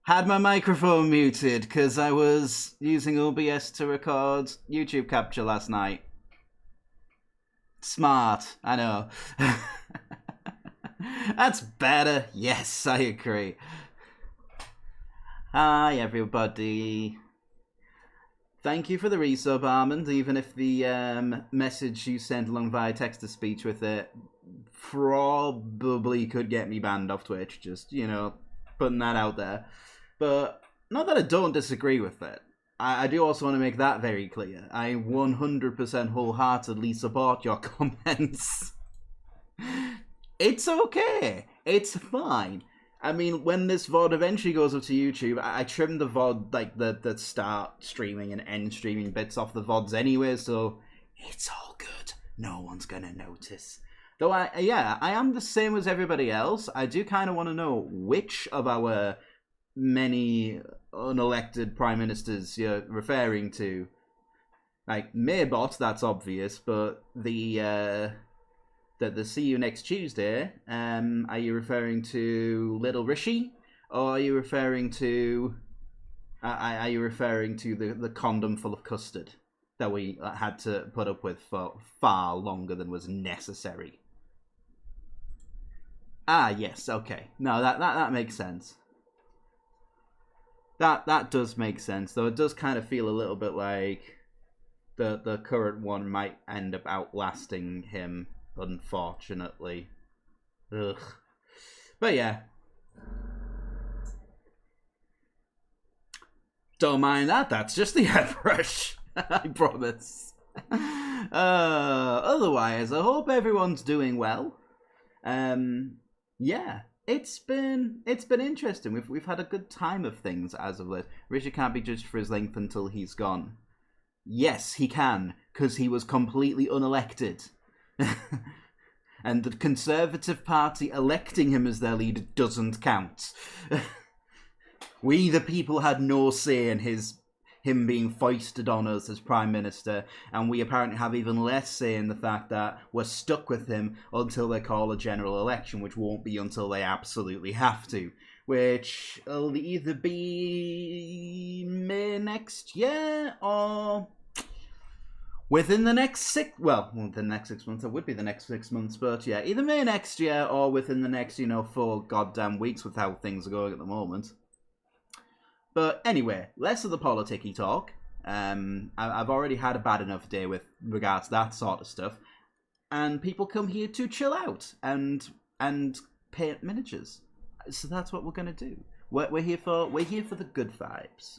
Had my microphone muted because I was using OBS to record YouTube capture last night. Smart, I know. That's better. Yes, I agree. Hi, everybody. Thank you for the resub, Armand, even if the message you sent along via text-to-speech with it probably could get me banned off Twitch. Just, putting that out there. But not that I don't disagree with it. I do also want to make that very clear. I 100% wholeheartedly support your comments. It's okay. It's fine. I mean, when this VOD eventually goes up to YouTube, I trimmed the VOD, like the start streaming and end streaming bits off the VODs anyway, so it's all good. No one's gonna notice. Though I am the same as everybody else. I do kind of want to know which of our many unelected prime ministers you're referring to. Like Maybot, that's obvious, but the see you next Tuesday, are you referring to Little Rishi, or are you referring to the condom full of custard that we had to put up with for far longer than was necessary? Ah, yes, okay. No, that makes sense. That does make sense, though it does kind of feel a little bit like the current one might end up outlasting him, unfortunately. Ugh. But yeah. Don't mind that, that's just the airbrush. I promise. Otherwise, I hope everyone's doing well. Yeah. It's been interesting. We've had a good time of things as of late. Richard can't be judged for his length until he's gone. Yes, he can, because he was completely unelected. And the Conservative Party electing him as their leader doesn't count. We, the people, had no say in him being foisted on us as Prime Minister, and we apparently have even less say in the fact that we're stuck with him until they call a general election, which won't be until they absolutely have to, which will either be May next year or within the next the next 6 months. It would be the next 6 months, but yeah, either May next year or within the next 4 goddamn weeks with how things are going at the moment. But anyway, less of the politicky talk. I've already had a bad enough day with regards to that sort of stuff, and people come here to chill out and paint miniatures. So that's what we're gonna do. We're here for the good vibes.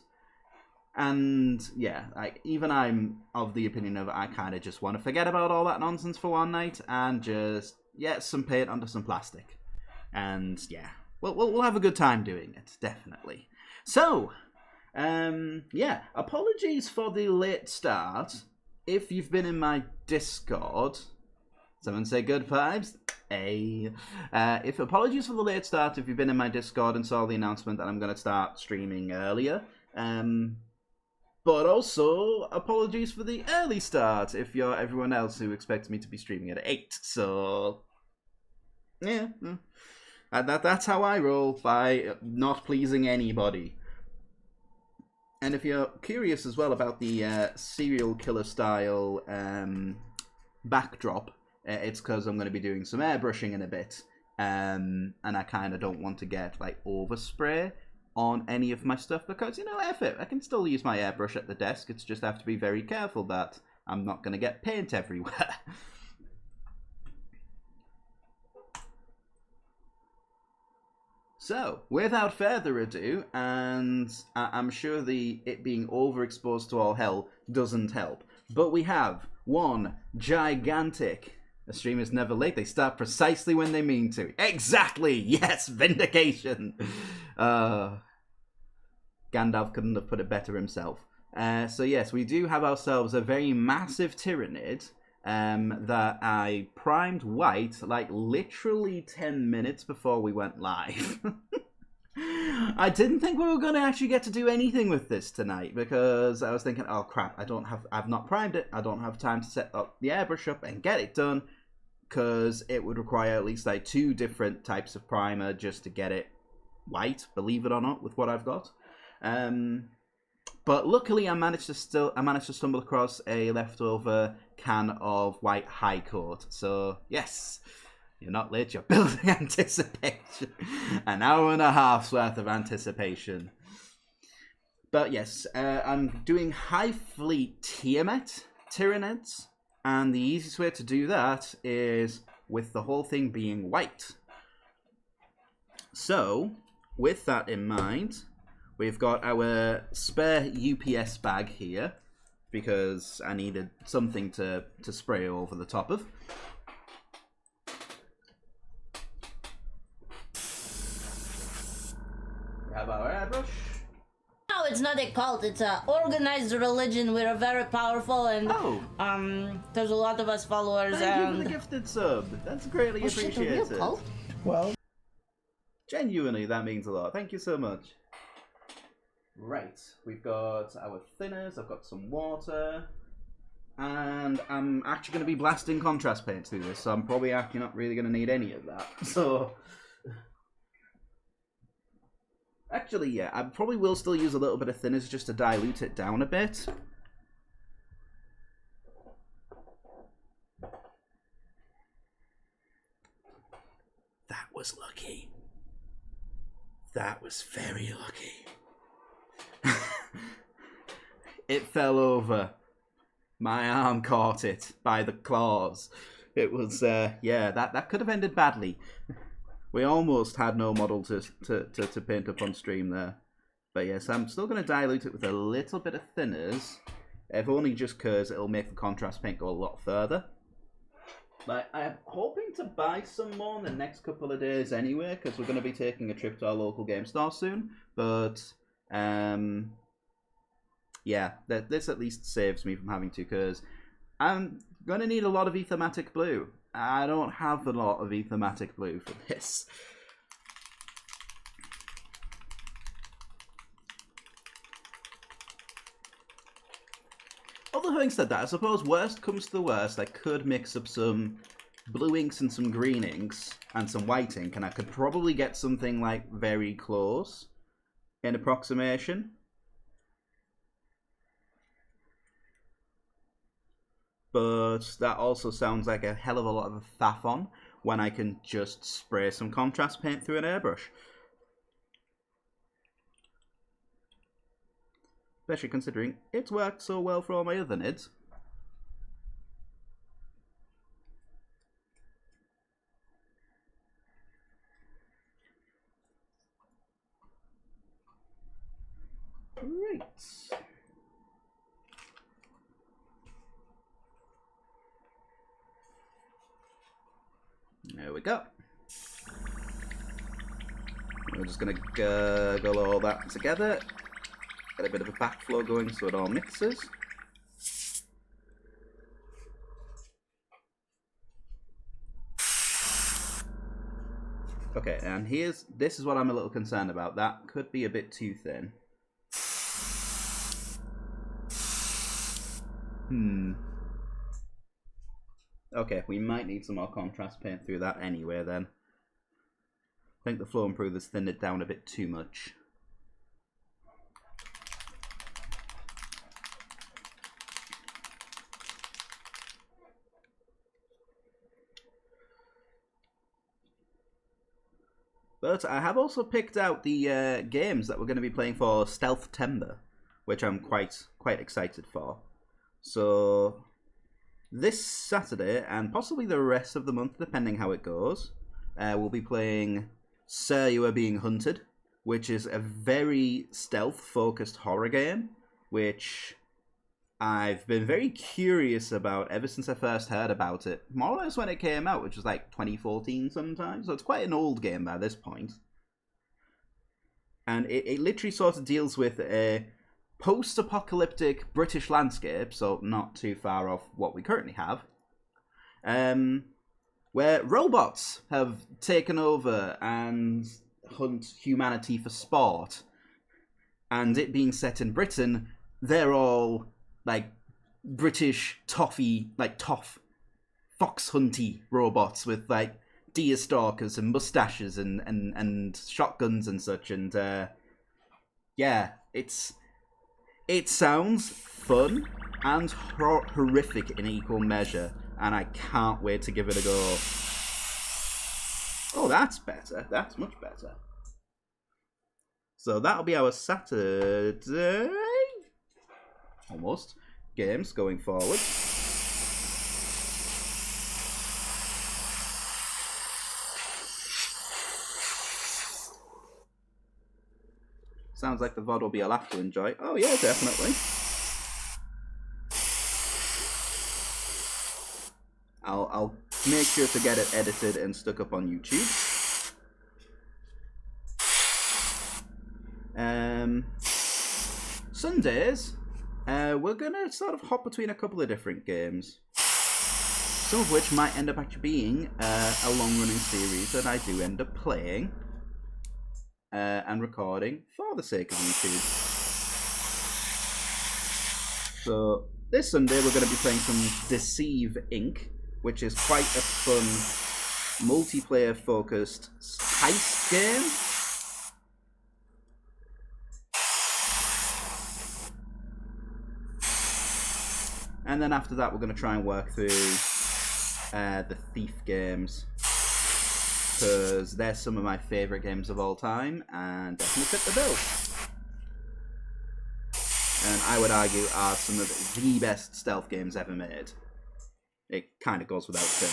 And yeah, even I'm of the opinion of I kind of just want to forget about all that nonsense for one night and just get some paint onto some plastic. And yeah, we'll have a good time doing it, definitely. So, yeah, apologies for the late start. If you've been in my Discord, someone say good vibes. Hey. Apologies for the late start if you've been in my Discord and saw the announcement that I'm going to start streaming earlier. But also, apologies for the early start if you're everyone else who expects me to be streaming at 8. So, yeah. That's how I roll, by not pleasing anybody. And if you're curious as well about the serial killer style backdrop, it's because I'm going to be doing some airbrushing in a bit. And I kind of don't want to get overspray on any of my stuff because, F it. I can still use my airbrush at the desk. It's just have to be very careful that I'm not going to get paint everywhere. So, without further ado, and I'm sure it being overexposed to all hell doesn't help, but we have one gigantic... A stream is never late, they start precisely when they mean to. Exactly! Yes, vindication! Gandalf couldn't have put it better himself. So yes, we do have ourselves a very massive Tyranid that I primed white literally 10 minutes before we went live. I didn't think we were going to actually get to do anything with this tonight because I was thinking, oh crap, I've not primed it. I don't have time to set up the airbrush up and get it done because it would require at least 2 different types of primer just to get it white, believe it or not, with what I've got. But luckily, I managed to stumble across a leftover can of white High Court. So yes, you're not late. You're building anticipation. An hour and a half's worth of anticipation. But yes, I'm doing High Fleet Tiamat Tyranids, and the easiest way to do that is with the whole thing being white. So, with that in mind, we've got our spare UPS bag here, because I needed something to spray over the top of. We have our airbrush. No, it's not a cult. It's an organized religion. We're very powerful, and there's a lot of us followers. Thank you for the gifted sub. That's greatly appreciated. Shit, a real cult? Well, genuinely, that means a lot. Thank you so much. Right, we've got our thinners. I've got some water, and I'm actually going to be blasting contrast paint through this, so I'm probably actually not really going to need any of that. So. Actually, yeah, I probably will still use a little bit of thinners just to dilute it down a bit. That was lucky. That was very lucky. It fell over. My arm caught it by the claws. It was, yeah, that could have ended badly. We almost had no model to paint up on stream there. But yes, I'm still going to dilute it with a little bit of thinners. If only just because it'll make the contrast paint go a lot further. But I'm hoping to buy some more in the next couple of days anyway, because we're going to be taking a trip to our local game store soon. But, yeah, this at least saves me from having to, because I'm going to need a lot of Aethermatic Blue. I don't have a lot of Aethermatic Blue for this. Although having said that, I suppose worst comes to the worst, I could mix up some blue inks and some green inks and some white ink, and I could probably get something like very close in approximation. But that also sounds like a hell of a lot of a faff on when I can just spray some contrast paint through an airbrush. Especially considering it's worked so well for all my other nids. Great. There we go. We're just going to gurgle all that together. Get a bit of a backflow going so it all mixes. Okay, and this is what I'm a little concerned about. That could be a bit too thin. Okay, we might need some more contrast paint through that anyway then. I think the flow improver's thinned it down a bit too much. But I have also picked out the games that we're going to be playing for Stealthtember, which I'm quite excited for. So this Saturday, and possibly the rest of the month, depending how it goes, we'll be playing Sir, You Are Being Hunted, which is a very stealth-focused horror game, which I've been very curious about ever since I first heard about it, more or less when it came out, which was like 2014 sometime, so it's quite an old game by this point. And it literally sort of deals with a post-apocalyptic British landscape, so not too far off what we currently have, where robots have taken over and hunt humanity for sport. And it being set in Britain, they're all like British toffee, like toff, fox hunty robots with like deer stalkers and mustaches and shotguns and such. And yeah, it sounds fun and horrific in equal measure, and I can't wait to give it a go. Oh, that's better. That's much better. So that'll be our Saturday, almost, games going forward. Sounds like the VOD will be a laugh to enjoy. Oh yeah, definitely. I'll make sure to get it edited and stuck up on YouTube. Sundays, we're gonna sort of hop between a couple of different games. Some of which might end up actually being a long-running series that I do end up playing and recording for the sake of YouTube. So this Sunday we're going to be playing some Deceive Inc., which is quite a fun multiplayer-focused heist game. And then after that we're going to try and work through the Thief games, because they're some of my favourite games of all time and definitely fit the bill. And I would argue are some of the best stealth games ever made. It kind of goes without saying.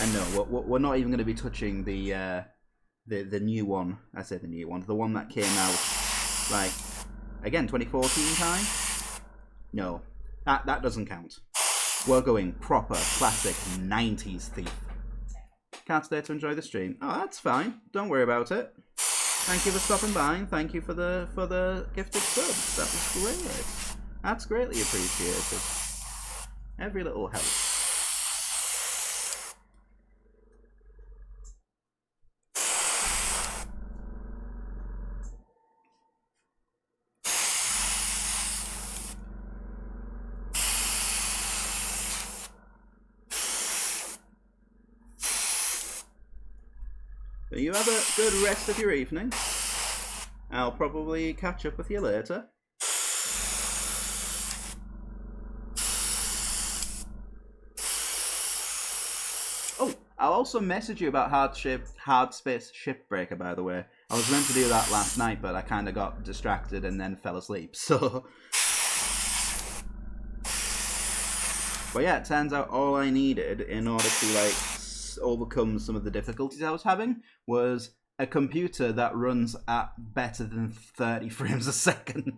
And no, we're not even going to be touching the new one. I say the new one, the one that came out like again 2014 time. No, that doesn't count. We're going proper classic 90s Thief. Can't stay to enjoy the stream. Oh, that's fine. Don't worry about it. Thank you for stopping by, and thank you for the gifted subs. That was great. That's greatly appreciated. Every little helps. So you have a good rest of your evening. I'll probably catch up with you later. Oh, I'll also message you about Hard Space Shipbreaker, by the way. I was meant to do that last night, but I kind of got distracted and then fell asleep, so... But yeah, it turns out all I needed in order to, like, overcome some of the difficulties I was having was a computer that runs at better than 30 frames a second.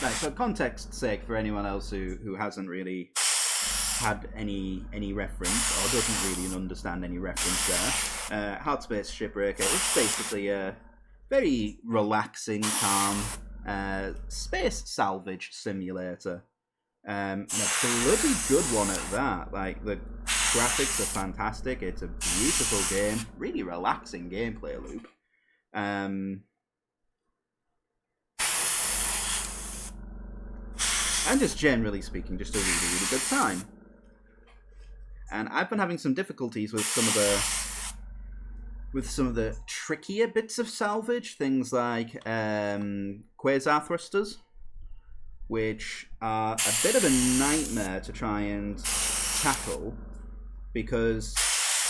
Right, so context's sake for anyone else who hasn't really had any reference or doesn't really understand any reference there, Hard Space Shipbreaker is basically a very relaxing, calm space salvage simulator, and a bloody good one at that. Like, the graphics are fantastic, it's a beautiful game, really relaxing gameplay loop. And just generally speaking, just a really, really good time. And I've been having some difficulties with some of the trickier bits of salvage, things like quasar thrusters, which are a bit of a nightmare to try and tackle, because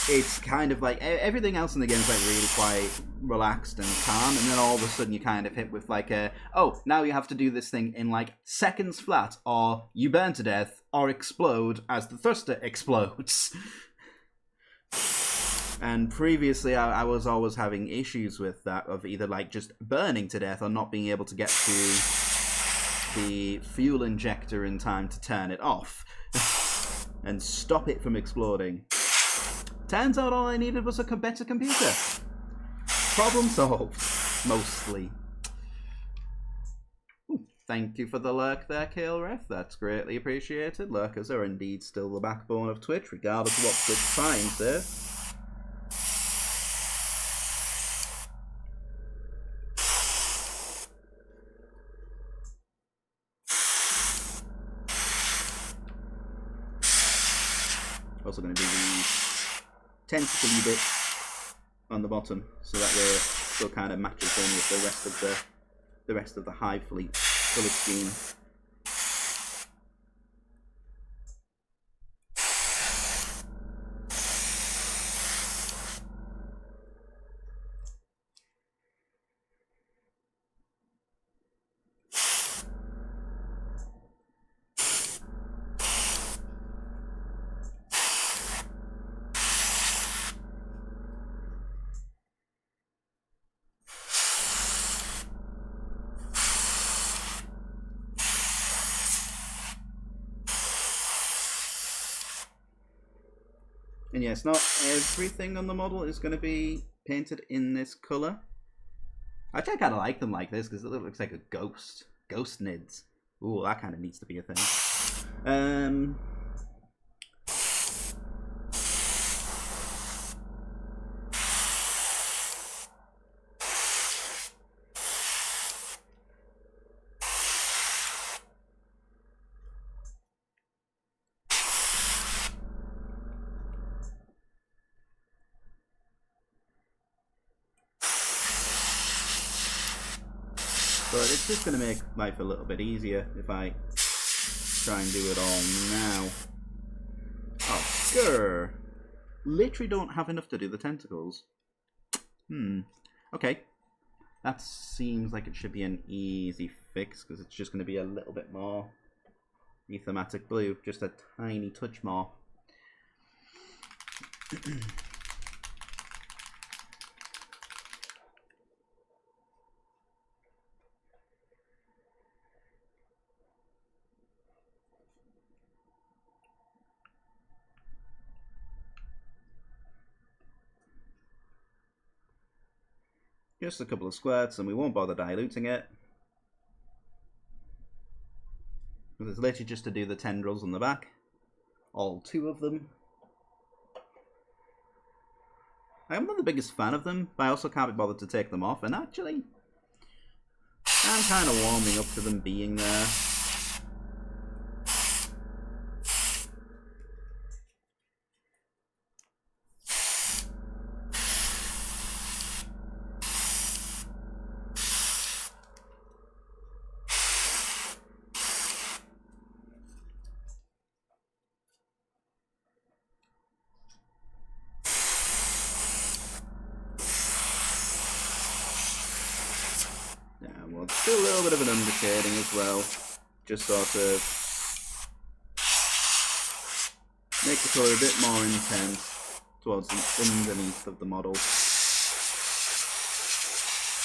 it's kind of like everything else in the game is like really quite relaxed and calm, and then all of a sudden you kind of hit with like oh, now you have to do this thing in like seconds flat, or you burn to death or explode as the thruster explodes. And previously I was always having issues with that, of either like just burning to death or not being able to get to the fuel injector in time to turn it off and stop it from exploding. Turns out all I needed was a better computer. Problem solved, mostly. Ooh, thank you for the lurk there, Kaelref. That's greatly appreciated. Lurkers are indeed still the backbone of Twitch, regardless of what Twitch finds there. Also going to do the tentacle bits on the bottom, so that way it still kind of matches in with the rest of the Hive Fleet colour scheme. And yes, not everything on the model is going to be painted in this colour. Actually, I kind of like them like this because it looks like a ghost. Ghost nids. Ooh, that kind of needs to be a thing. But it's just going to make life a little bit easier if I try and do it all now. Oh, grr. Literally don't have enough to do the tentacles. Okay. That seems like it should be an easy fix, because it's just going to be a little bit more Aethematic Blue. Just a tiny touch more. Just a couple of squirts and we won't bother diluting it. It's literally just to do the tendrils on the back. All 2 of them. I'm not the biggest fan of them, but I also can't be bothered to take them off. And actually, I'm kind of warming up to them being there. Do a little bit of an undershading as well, just sort of make the colour a bit more intense towards the underneath of the model,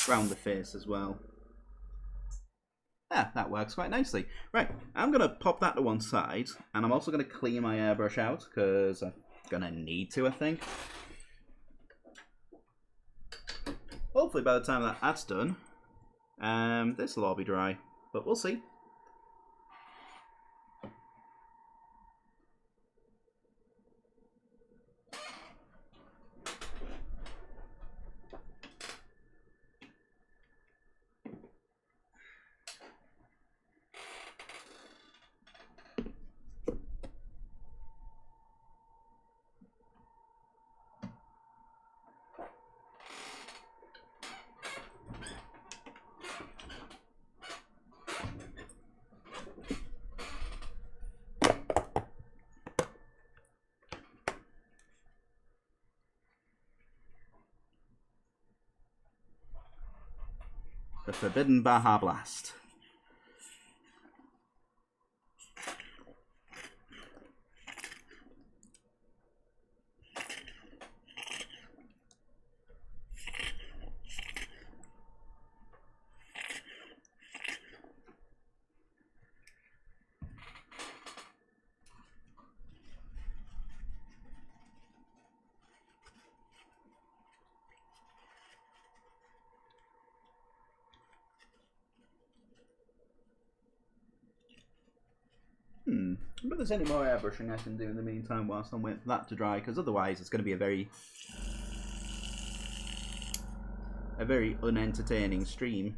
around the face as well. Yeah, that works quite nicely. Right, I'm going to pop that to one side, and I'm also going to clean my airbrush out, because I'm going to need to, I think. Hopefully by the time that's done, this will all be dry, but we'll see. The Forbidden Baja Blast. But there's any more airbrushing I can do in the meantime whilst I'm waiting for that to dry, because otherwise it's going to be a very unentertaining stream.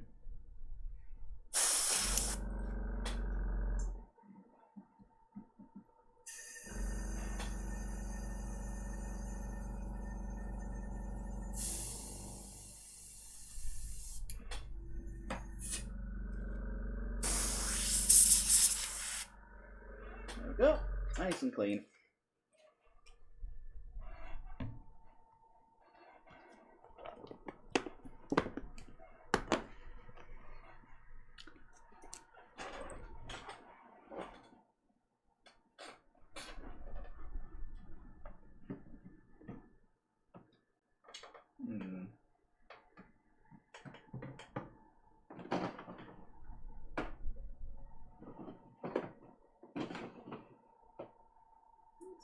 Nice and clean.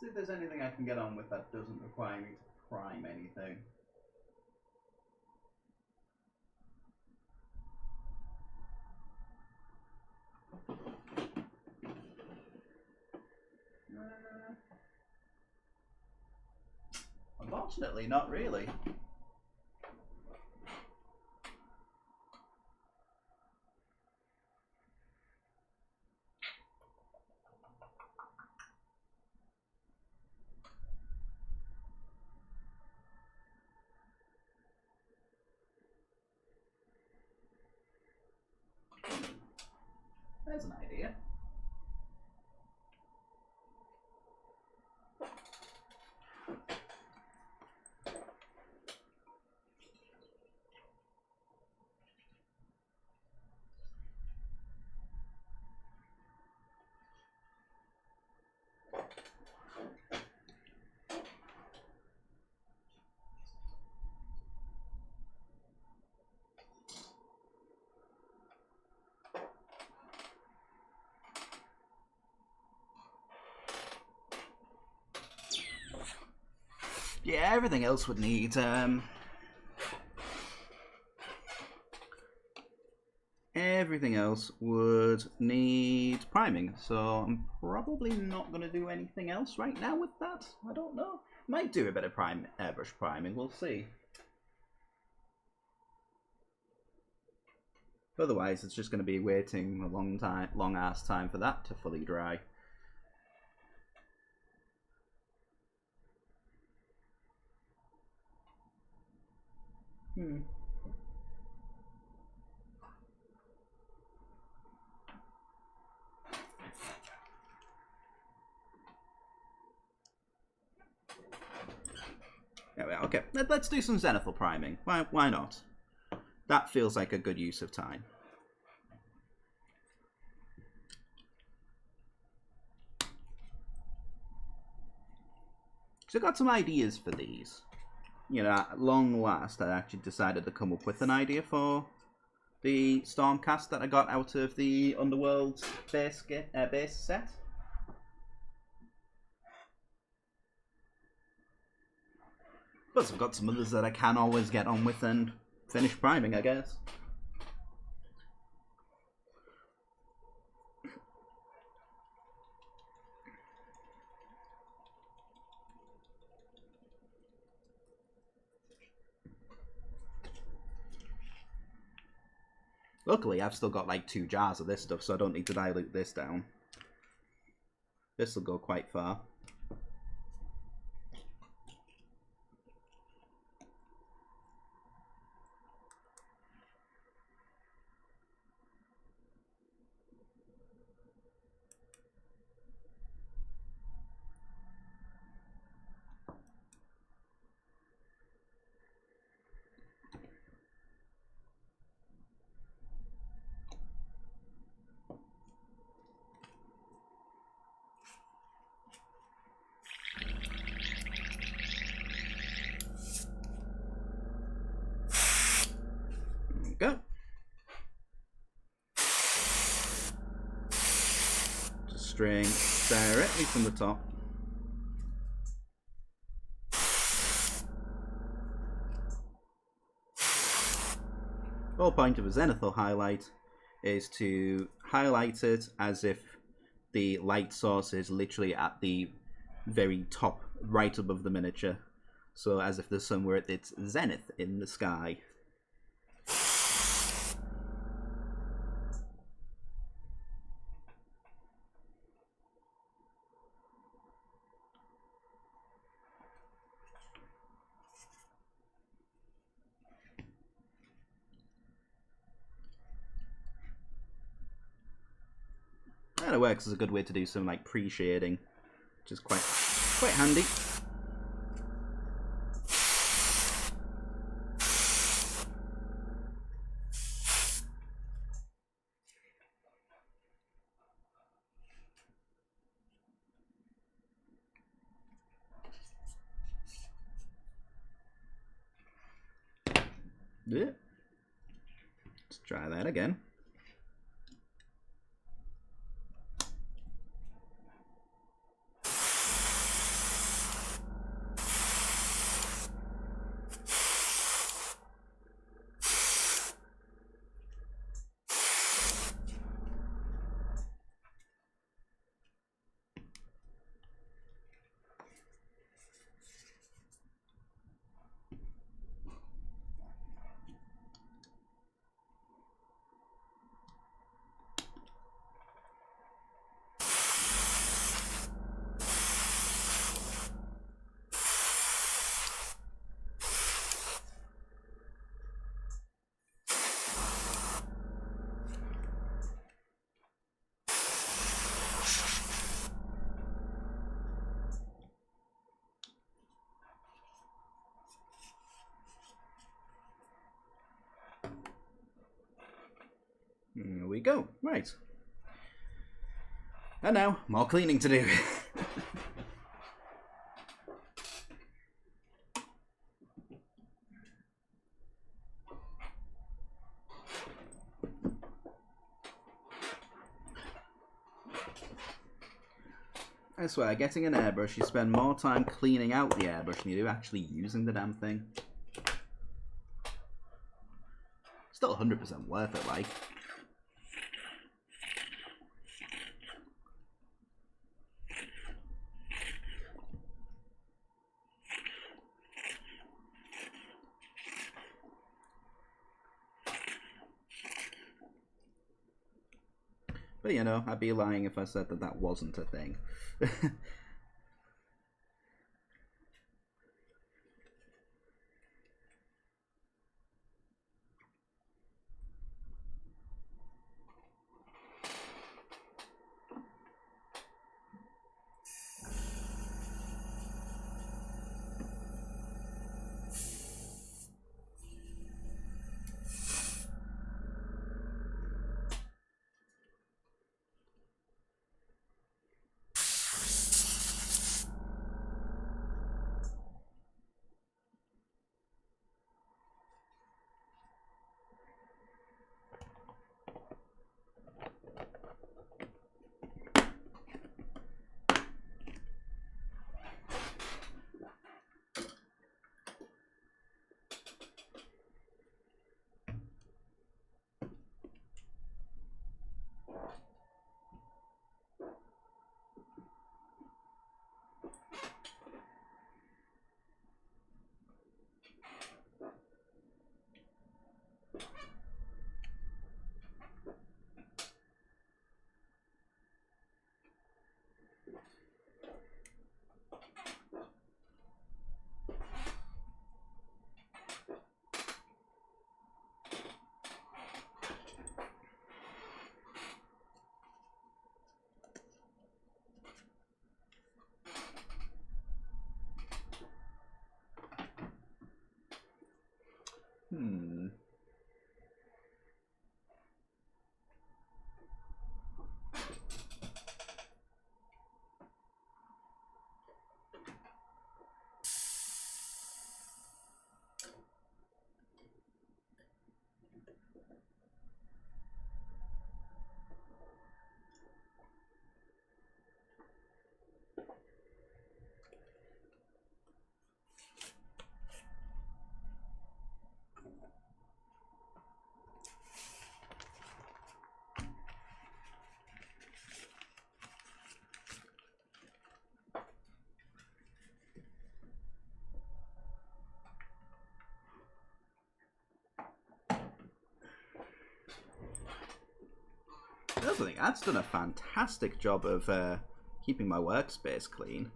See if there's anything I can get on with that doesn't require me to prime anything. Unfortunately, not really. There's an idea. Yeah, everything else would need everything else would need priming, so I'm probably not going to do anything else right now with that. I don't know. Might do a bit of airbrush priming, we'll see. Otherwise, it's just going to be waiting a long ass time for that to fully dry. Okay, let's do some zenithal priming. Why not? That feels like a good use of time. So I got some ideas for these. You know, at long last, I actually decided to come up with an idea for the Stormcast that I got out of the Underworld base set. Plus, I've got some others that I can always get on with and finish priming, I guess. Luckily, I've still got like 2 jars of this stuff, so I don't need to dilute this down. This will go quite far. Go. Just string directly from the top. The whole point of a zenithal highlight is to highlight it as if the light source is literally at the very top, right above the miniature. So as if there's somewhere at its zenith in the sky. And it works as a good way to do some like pre-shading which is quite handy. Yeah. Let's try that again. There we go. Right. And now, more cleaning to do. I swear, getting an airbrush, you spend more time cleaning out the airbrush than you do actually using the damn thing. Still 100% worth it, like. But, you know, I'd be lying if I said that that wasn't a thing. I think that's done a fantastic job of keeping my workspace clean.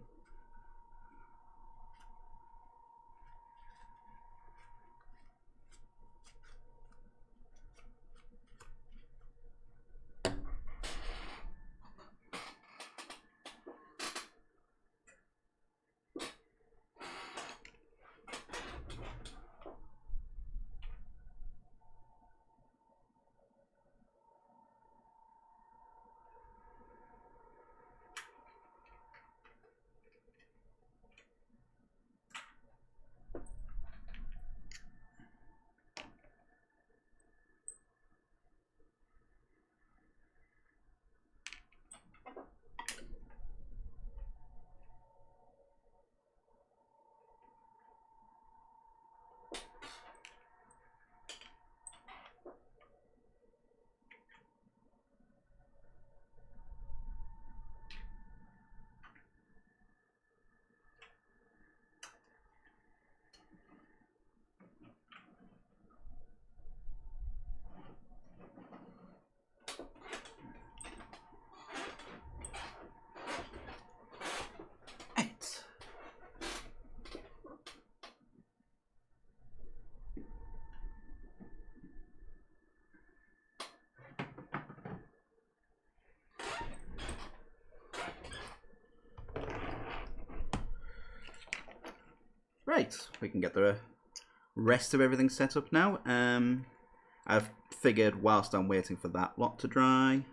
Right, we can get the rest of everything set up now. I've figured whilst I'm waiting for that lot to dry,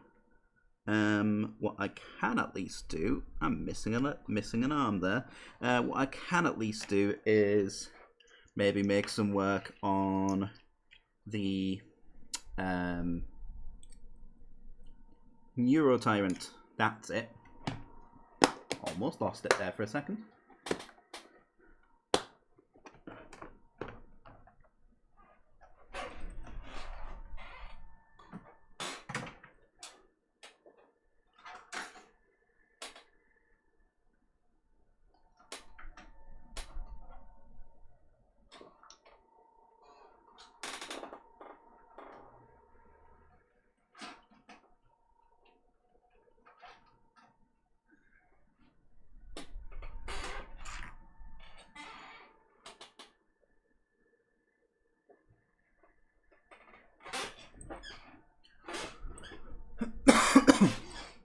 what I can at least do, I'm missing an arm there. What I can at least do is maybe make some work on the Neurotyrant. That's it. Almost lost it there for a second.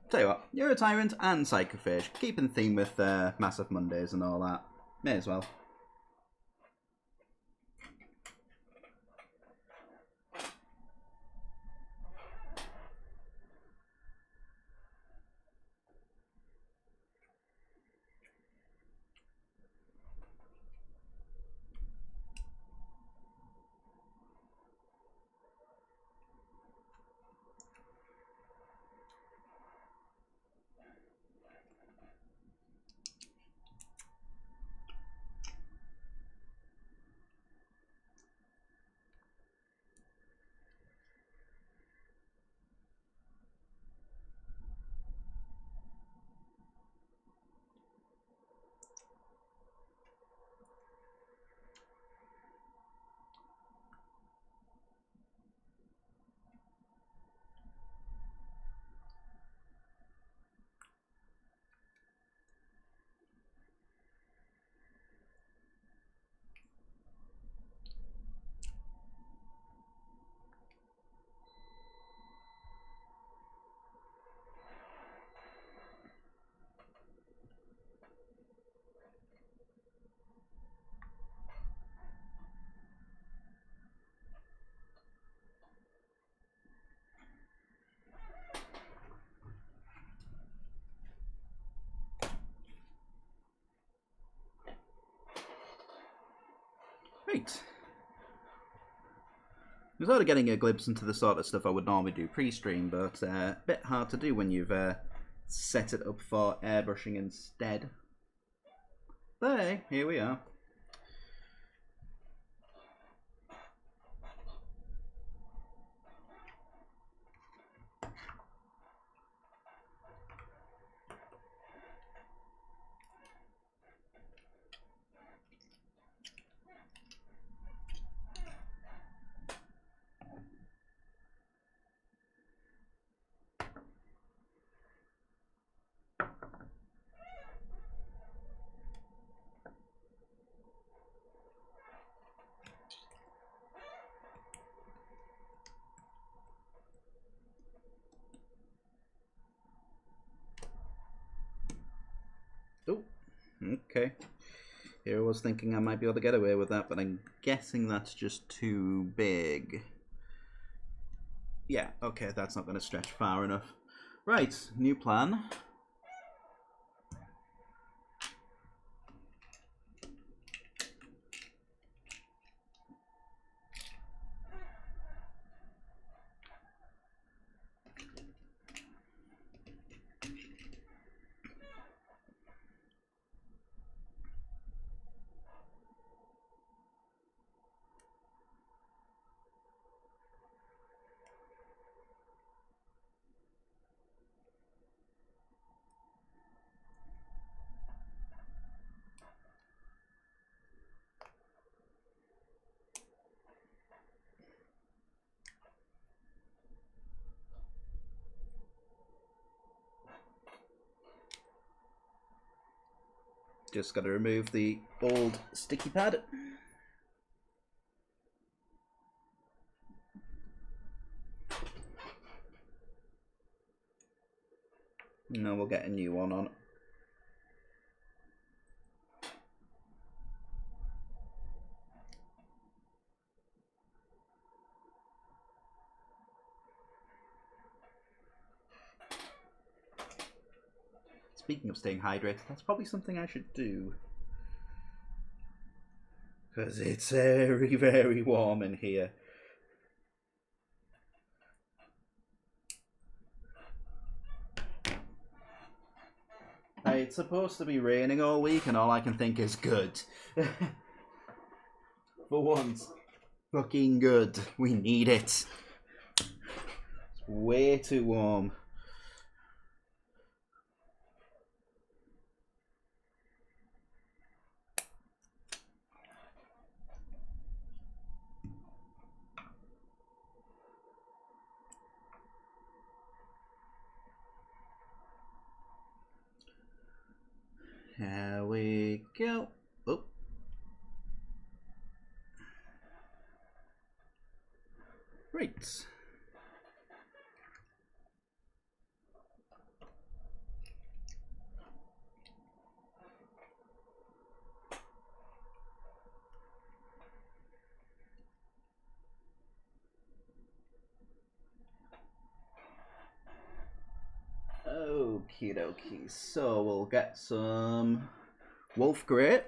Tell you what, Neurotyrant and Psychophage, keeping theme with Massive Mondays and all that. May as well. Right. I'm sort of getting a glimpse into the sort of stuff I would normally do pre-stream, but a bit hard to do when you've set it up for airbrushing instead. But hey, here we are. Oh, okay. Here I was thinking I might be able to get away with that, but I'm guessing that's just too big. Yeah, okay, that's not going to stretch far enough. Right, new plan. Just got to remove the old sticky pad. Now we'll get a new one on. Speaking of staying hydrated, that's probably something I should do. Because it's very, very warm in here. It's supposed to be raining all week, and all I can think is good. For once. Fucking good. We need it. It's way too warm. Here we go. Oh. Right. Okie dokie. So we'll get some Wolf Grey.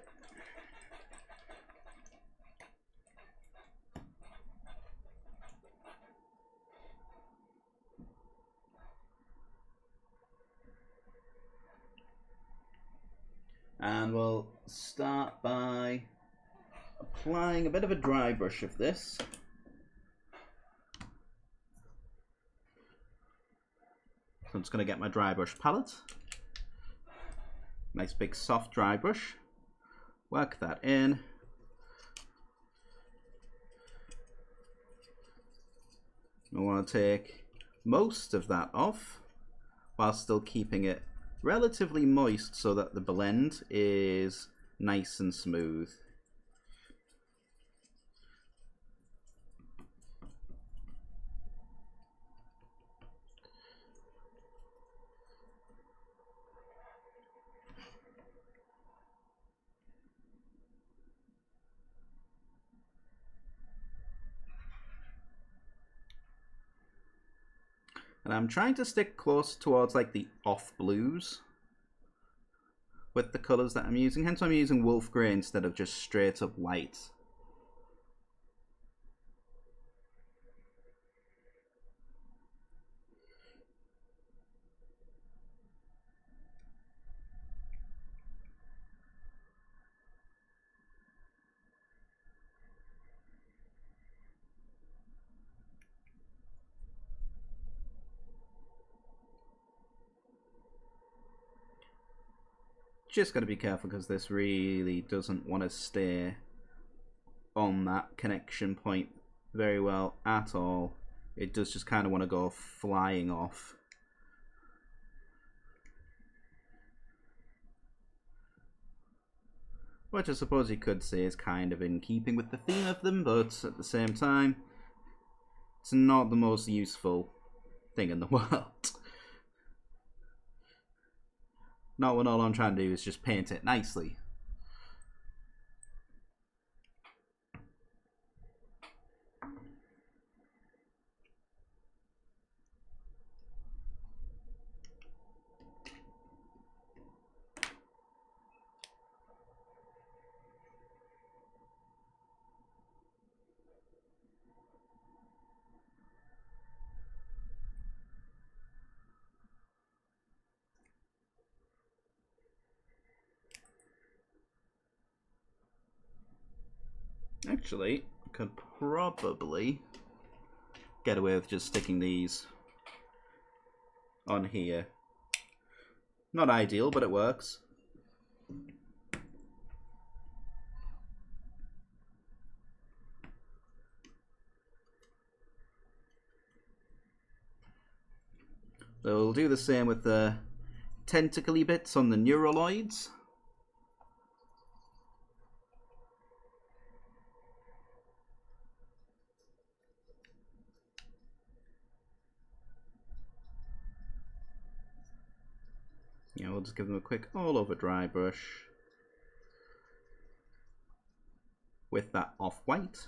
And we'll start by applying a bit of a dry brush of this. So I'm just going to get my dry brush palette. Nice big soft dry brush. Work that in. I want to take most of that off while still keeping it relatively moist so that the blend is nice and smooth. And I'm trying to stick close towards like the off blues with the colours that I'm using. Hence I'm using Wolf Grey instead of just straight up white. Just got to be careful because this really doesn't want to stay on that connection point very well at all. It does just kind of want to go flying off. Which I suppose you could say is kind of in keeping with the theme of them, but at the same time, it's not the most useful thing in the world. Not when all I'm trying to do is just paint it nicely. Actually, I could probably get away with just sticking these on here. Not ideal, but it works. So we'll do the same with the tentacly bits on the neuraloids. Yeah, we'll just give them a quick all-over dry brush with that off-white.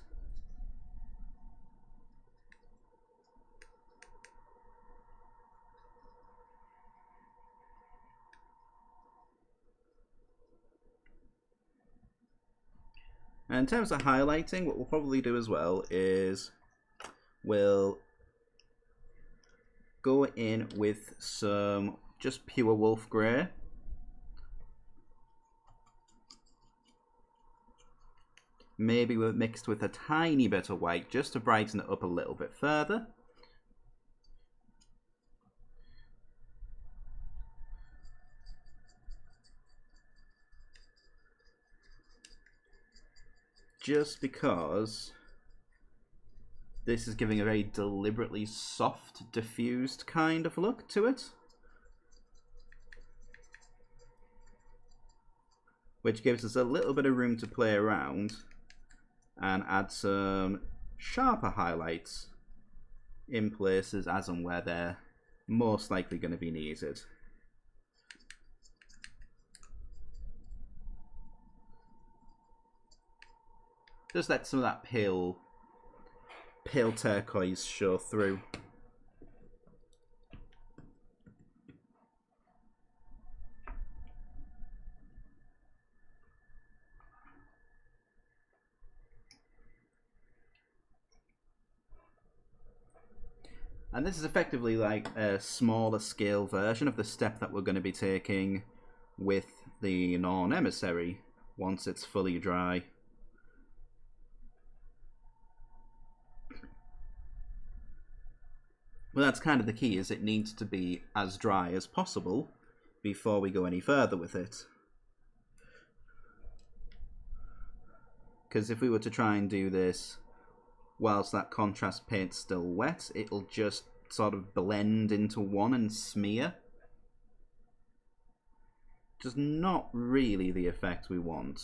And in terms of highlighting, what we'll probably do as well is we'll go in with some just pure wolf grey. Maybe we're mixed with a tiny bit of white just to brighten it up a little bit further. Just because this is giving a very deliberately soft, diffused kind of look to it. Which gives us a little bit of room to play around and add some sharper highlights in places as and where they're most likely going to be needed. Just let some of that pale turquoise show through. And this is effectively like a smaller scale version of the step that we're going to be taking with the Norn Emissary once it's fully dry. Well, that's kind of the key, is it needs to be as dry as possible before we go any further with it. Because if we were to try and do this whilst that contrast paint's still wet, it'll just sort of blend into one and smear. Just not really the effect we want.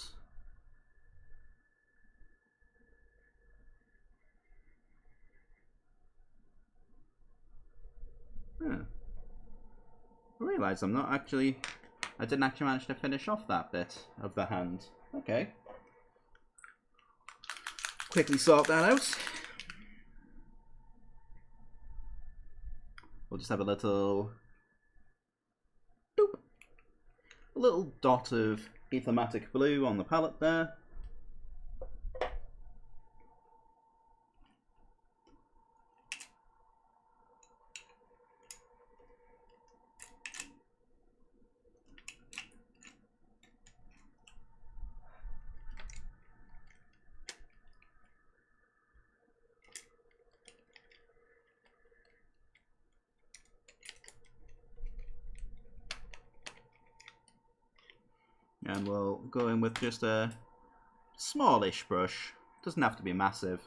Huh. I realise I didn't actually manage to finish off that bit of the hand. Okay. Quickly sort that out. We'll just have a little doop, a little dot of Aethermatic blue on the palette there. And we'll go in with just a smallish brush. Doesn't have to be massive.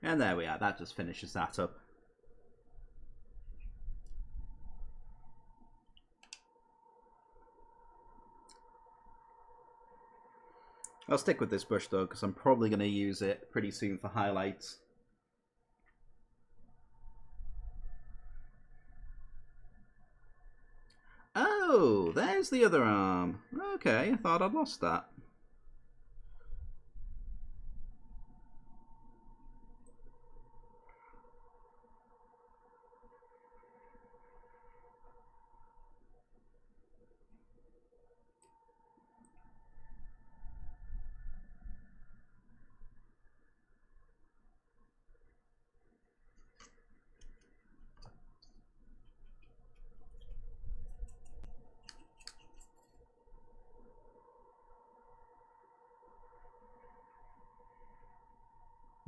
And there we are, that just finishes that up. I'll stick with this brush though, because I'm probably going to use it pretty soon for highlights. Oh, there's the other arm. Okay, I thought I'd lost that.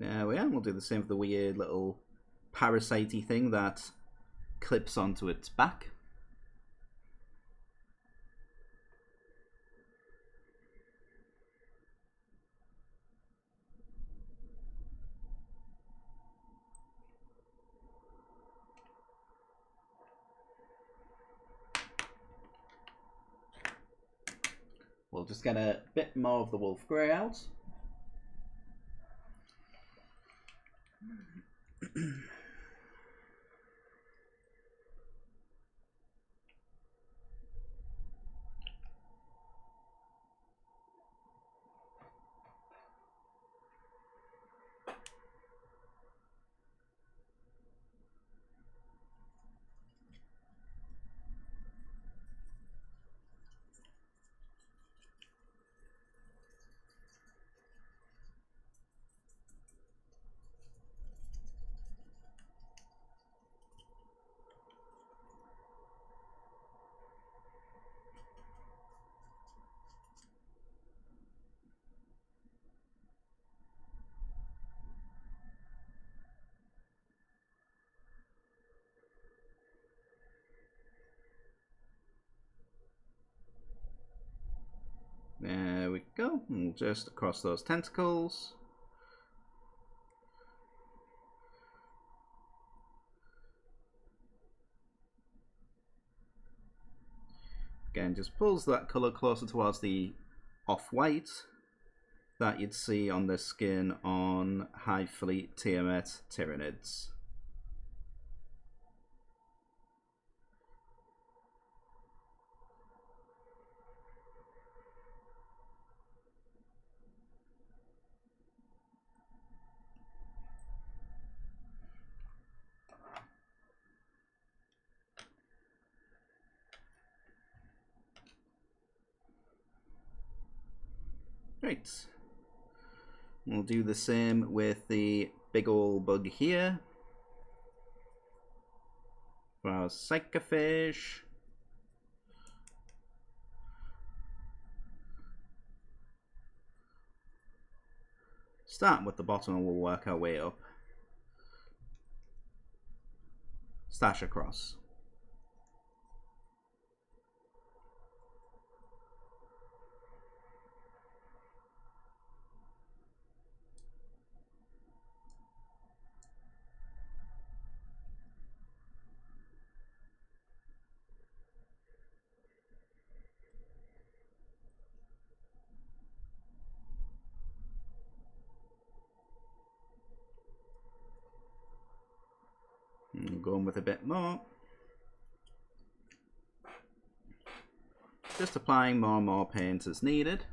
There we are. We'll do the same for the weird little parasite-y thing that clips onto its back. We'll just get a bit more of the wolf grey out. There we go. And just across those tentacles. Again, just pulls that colour closer towards the off-white that you'd see on the skin on Hive Fleet Tiamat Tyranids. Right. We'll do the same with the big ol' bug here. For our Psychophage. Starting with the bottom and we'll work our way up. Stash across. Going with a bit more. Just applying more and more paint as needed.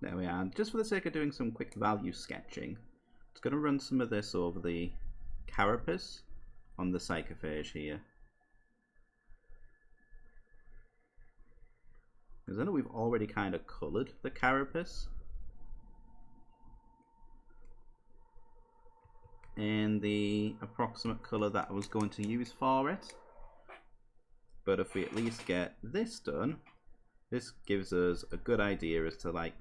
There we are. Just for the sake of doing some quick value sketching, it's going to run some of this over the carapace on the Psychophage here. Because I know we've already kind of coloured the carapace in the approximate colour that I was going to use for it. But if we at least get this done, this gives us a good idea as to like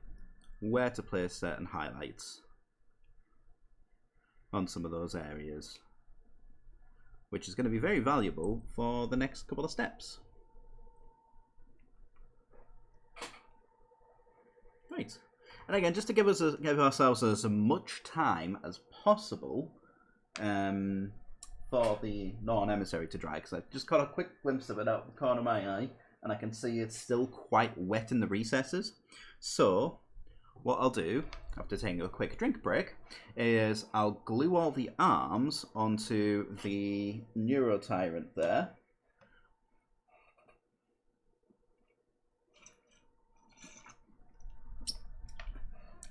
where to place certain highlights on some of those areas, which is going to be very valuable for the next couple of steps. Right, and again, just to give ourselves as much time as possible for the Norn Emissary to dry, because I've just got a quick glimpse of it out the corner of my eye, and I can see it's still quite wet in the recesses. So what I'll do, after taking a quick drink break, is I'll glue all the arms onto the Neurotyrant there.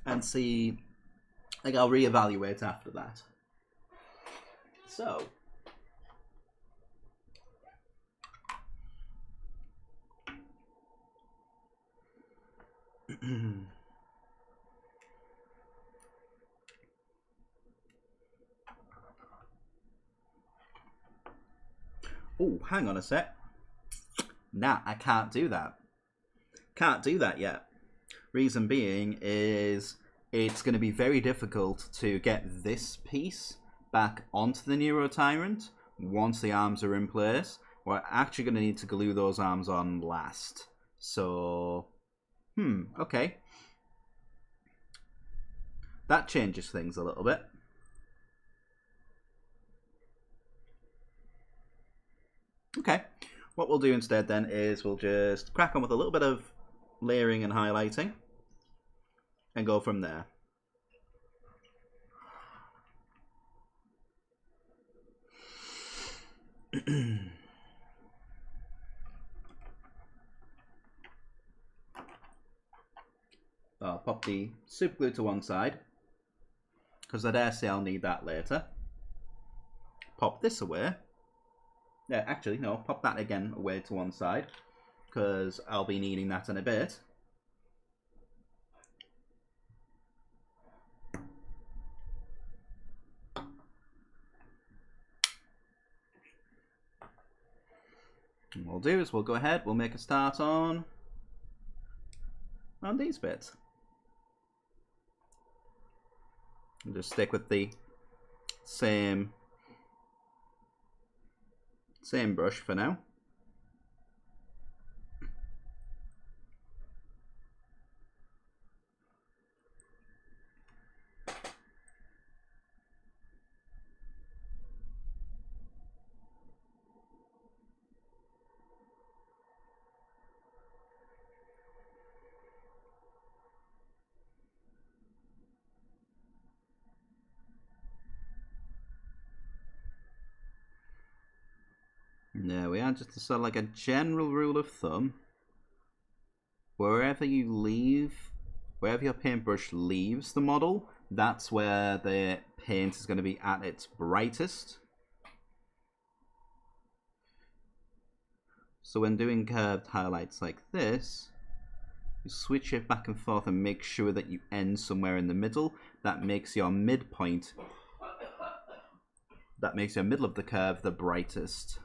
and see. Like, I'll reevaluate after that. So. Oh, hang on a sec. Nah, I can't do that. Can't do that yet. Reason being is it's going to be very difficult to get this piece back onto the Neurotyrant once the arms are in place. We're actually going to need to glue those arms on last. So, okay. That changes things a little bit. Okay, what we'll do instead then is we'll just crack on with a little bit of layering and highlighting and go from there. I'll pop the super glue to one side because I dare say I'll need that later. Pop this away. Yeah, actually, no, pop that again away to one side because I'll be needing that in a bit. And what we'll do is we'll go ahead, we'll make a start on these bits. And just stick with the same brush for now. There we are, just sort of like a general rule of thumb. Wherever your paintbrush leaves the model, that's where the paint is going to be at its brightest. So when doing curved highlights like this, you switch it back and forth and make sure that you end somewhere in the middle. That makes your midpoint, that makes your middle of the curve the brightest.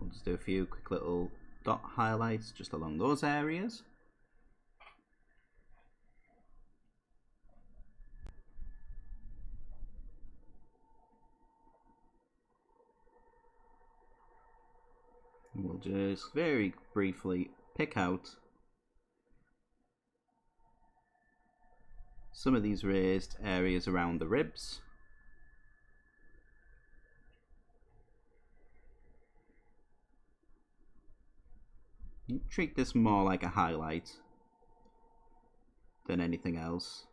We'll just do a few quick little dot highlights just along those areas. And we'll just very briefly pick out some of these raised areas around the ribs. You treat this more like a highlight than anything else.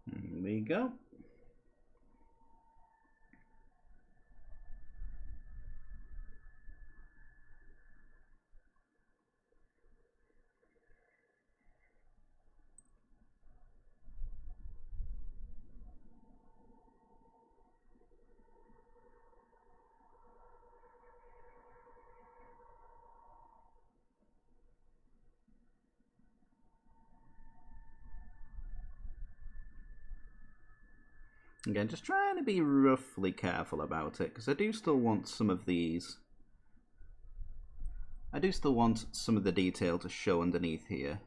There we go. Again, just trying to be roughly careful about it, because I do still want some of these. I do still want some of the detail to show underneath here.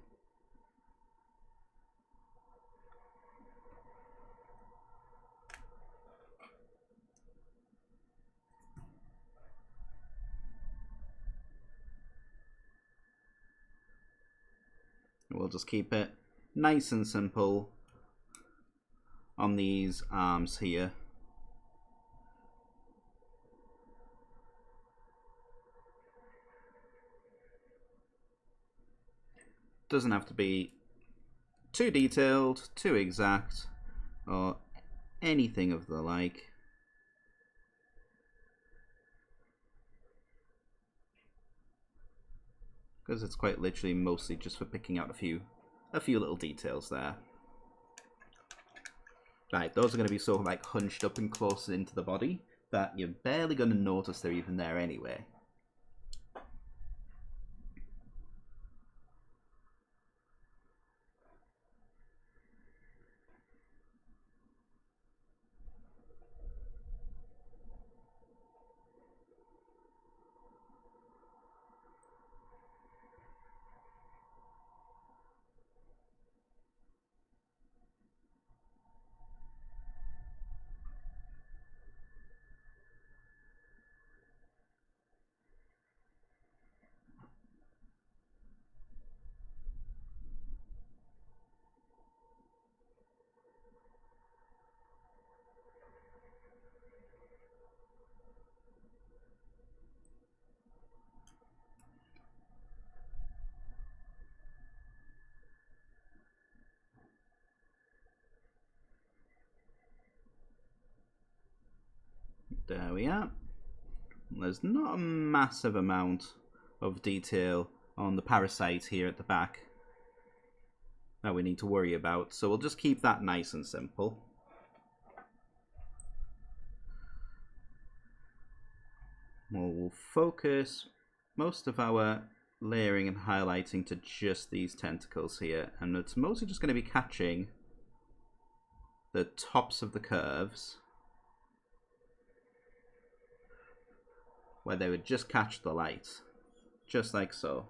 We'll just keep it nice and simple on these arms here. Doesn't have to be too detailed, too exact, or anything of the like. Because it's quite literally mostly just for picking out a few little details there. Right, those are going to be sort of like hunched up and close into the body that you're barely going to notice they're even there anyway. There we are. There's not a massive amount of detail on the parasite here at the back that we need to worry about, so we'll just keep that nice and simple. We'll focus most of our layering and highlighting to just these tentacles here, and it's mostly just going to be catching the tops of the curves where they would just catch the light, just like so.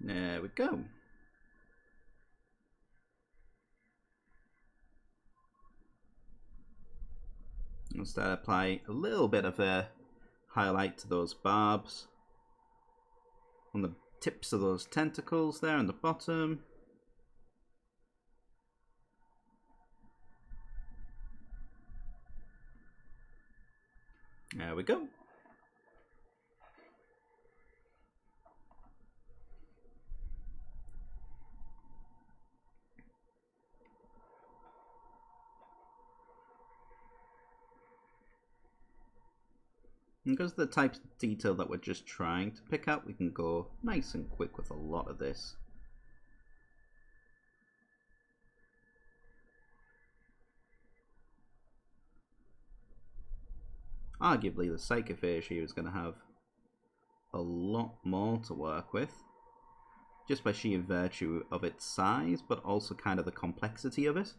There we go. I'll start to apply a little bit of a highlight to those barbs on the tips of those tentacles there on the bottom. There we go. And because of the type of detail that we're just trying to pick out, we can go nice and quick with a lot of this. Arguably, the Psychophagia is going to have a lot more to work with, just by sheer virtue of its size, but also kind of the complexity of it.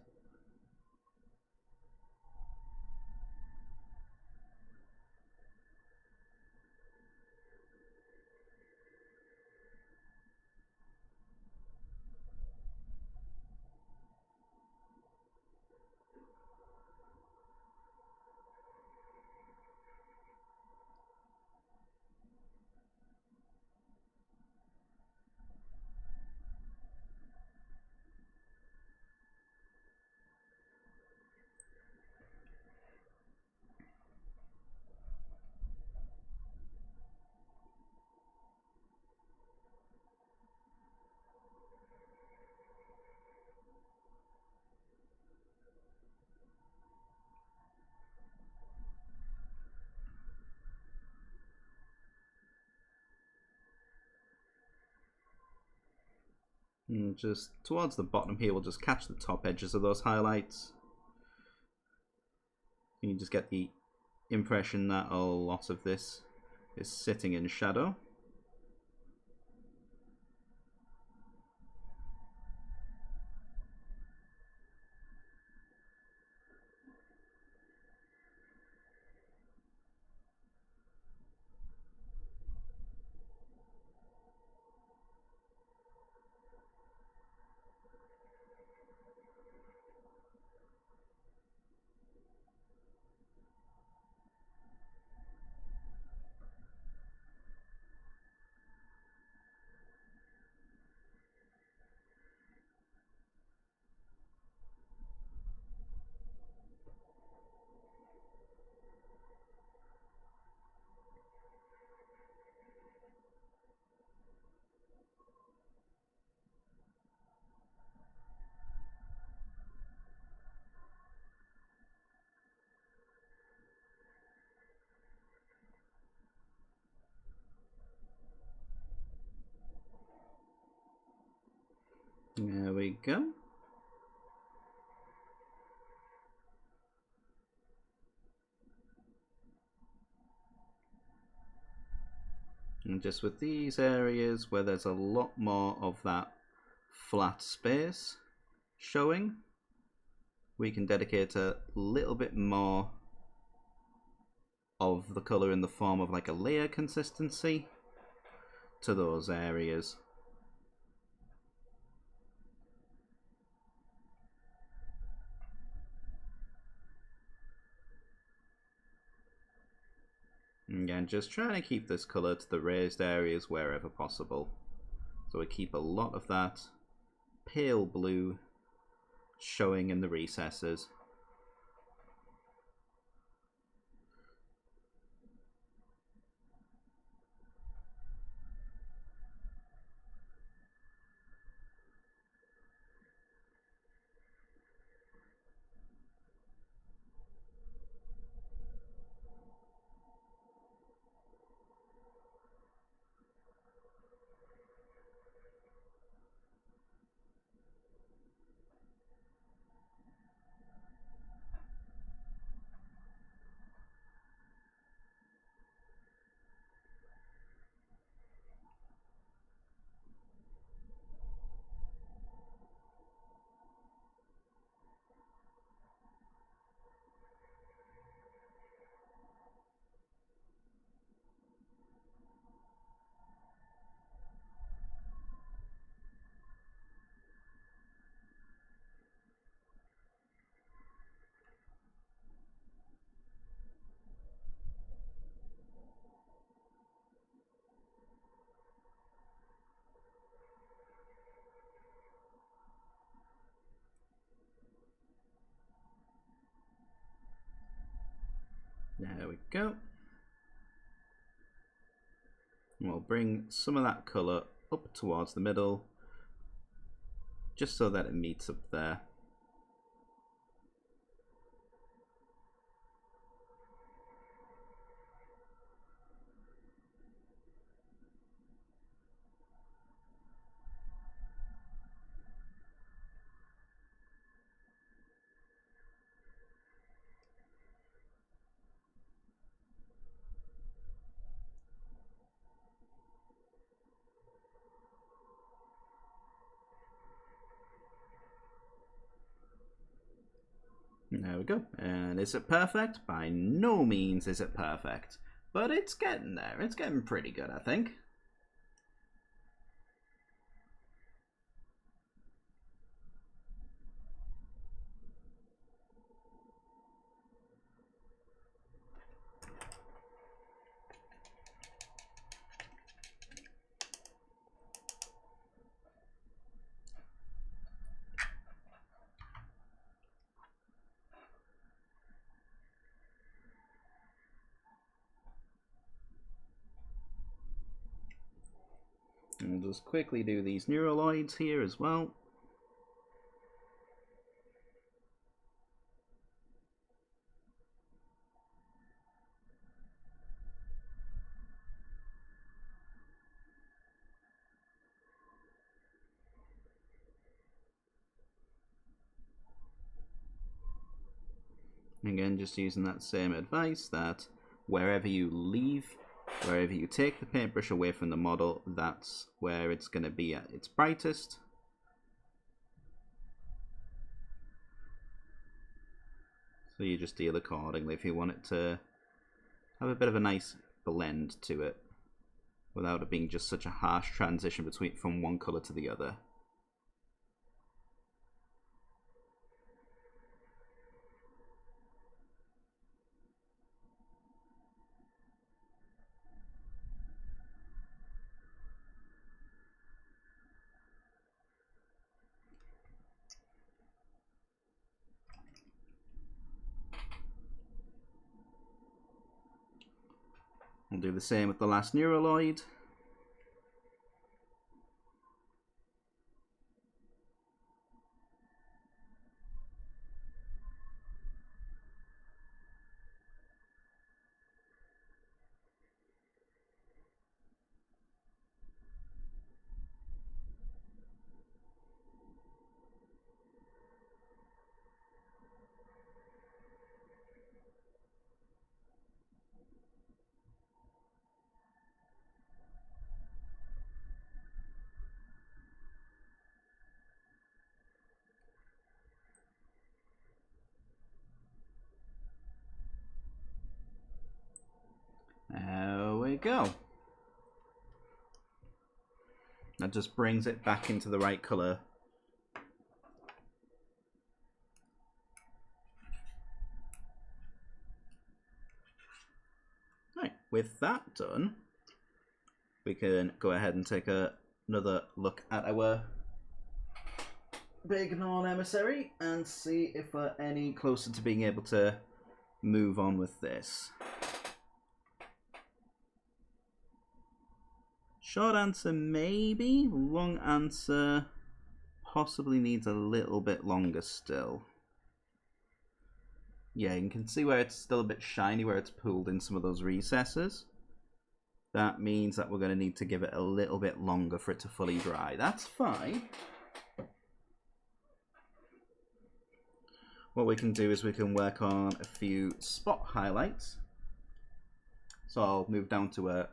And just towards the bottom here, we'll just catch the top edges of those highlights. You just get the impression that a lot of this is sitting in shadow. There we go. And just with these areas where there's a lot more of that flat space showing, we can dedicate a little bit more of the colour in the form of like a layer consistency to those areas. Again, just trying to keep this colour to the raised areas wherever possible. So we keep a lot of that pale blue showing in the recesses. There we go. And we'll bring some of that colour up towards the middle, just so that it meets up there. There we go. And is it perfect? By no means is it perfect. But it's getting there. It's getting pretty good, I think. And we'll just quickly do these Neuraloids here as well. Again, just using that same advice that wherever you take the paintbrush away from the model, that's where it's going to be at its brightest. So you just deal accordingly if you want it to have a bit of a nice blend to it, without it being just such a harsh transition from one colour to the other. We'll do the same with the last Neuraloid. There we go. That just brings it back into the right colour. Right, with that done, we can go ahead and take another look at our big non-emissary and see if we're any closer to being able to move on with this. Short answer, maybe. Long answer, possibly needs a little bit longer still. Yeah, you can see where it's still a bit shiny, where it's pulled in some of those recesses. That means that we're going to need to give it a little bit longer for it to fully dry. That's fine. What we can do is we can work on a few spot highlights. So I'll move down to a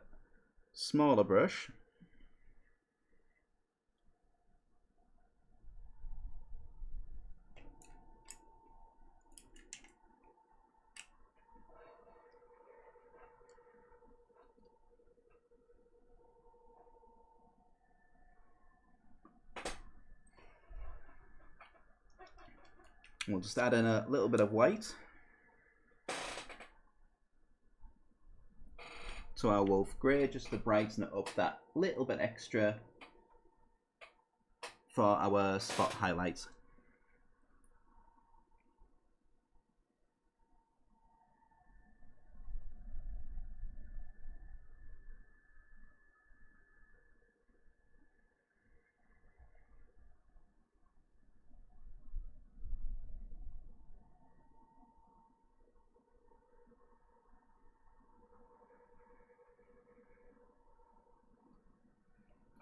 smaller brush. We'll just add in a little bit of white to our Wolf Grey, just to brighten it up that little bit extra for our spot highlights.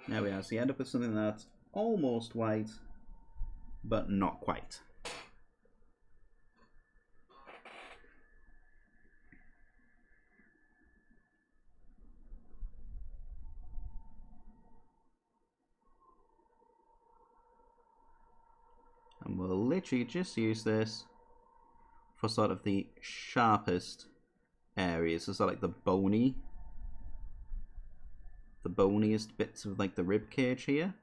There we are, so you end up with something that's almost white, but not quite. And we'll literally just use this for sort of the sharpest areas. So like the boniest bits of like the rib cage here.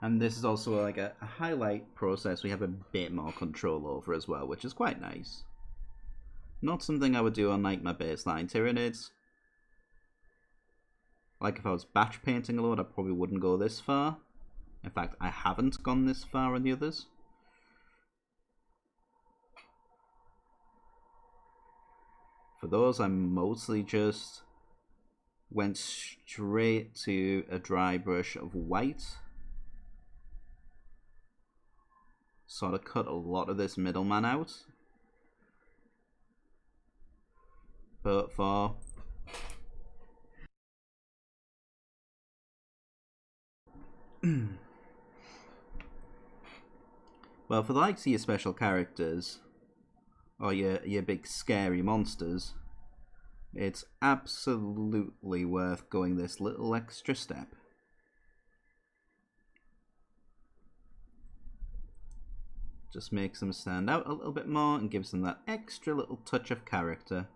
And this is also like a highlight process we have a bit more control over as well, which is quite nice. Not something I would do on like my baseline Tyranids. Like if I was batch painting a lot, I probably wouldn't go this far. In fact, I haven't gone this far on the others. For those, I mostly just went straight to a dry brush of white. Sort of cut a lot of this middleman out. But for well, for the likes of your special characters or your big scary monsters, it's absolutely worth going this little extra step. Just makes them stand out a little bit more and gives them that extra little touch of character.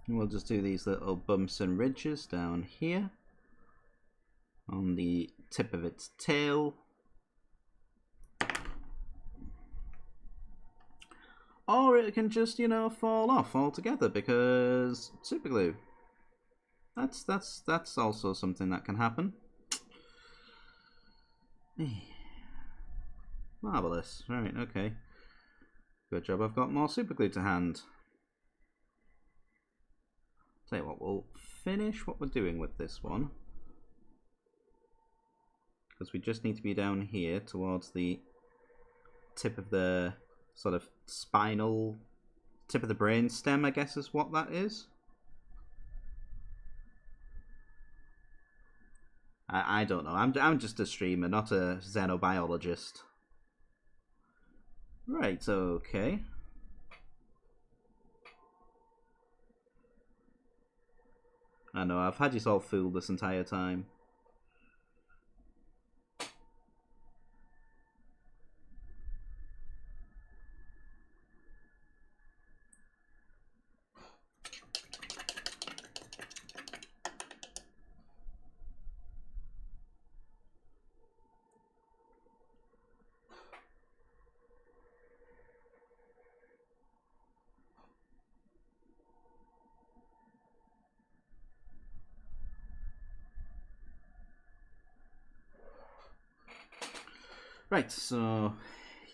And we'll just do these little bumps and ridges down here on the tip of its tail. Or it can just, you know, fall off altogether because super glue. That's also something that can happen. Marvelous. Right, okay. Good job, I've got more super glue to hand. Tell you what, we'll finish what we're doing with this one. Because we just need to be down here towards the tip of the sort of spinal, tip of the brain stem, I guess is what that is. I don't know. I'm just a streamer, not a xenobiologist. Right, okay. I know, I've had you all fooled this entire time. Right, so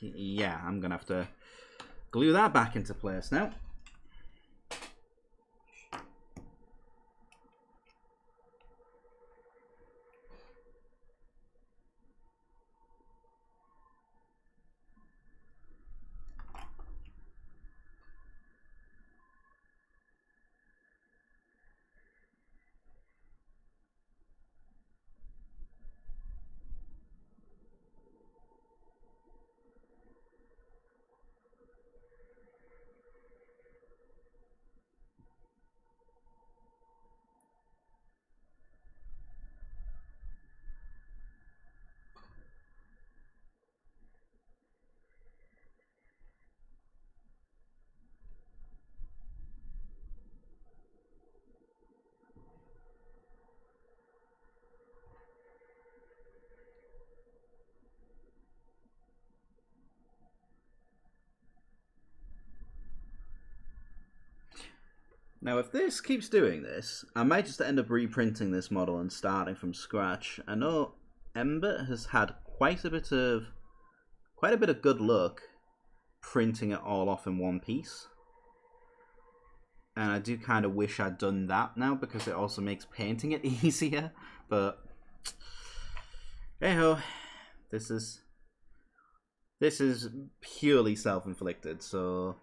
yeah, I'm gonna have to glue that back into place now. Now, if this keeps doing this, I might just end up reprinting this model and starting from scratch. I know Ember has had quite a bit of good luck printing it all off in one piece. And I do kind of wish I'd done that now, because it also makes painting it easier. But hey-ho, this is purely self-inflicted, so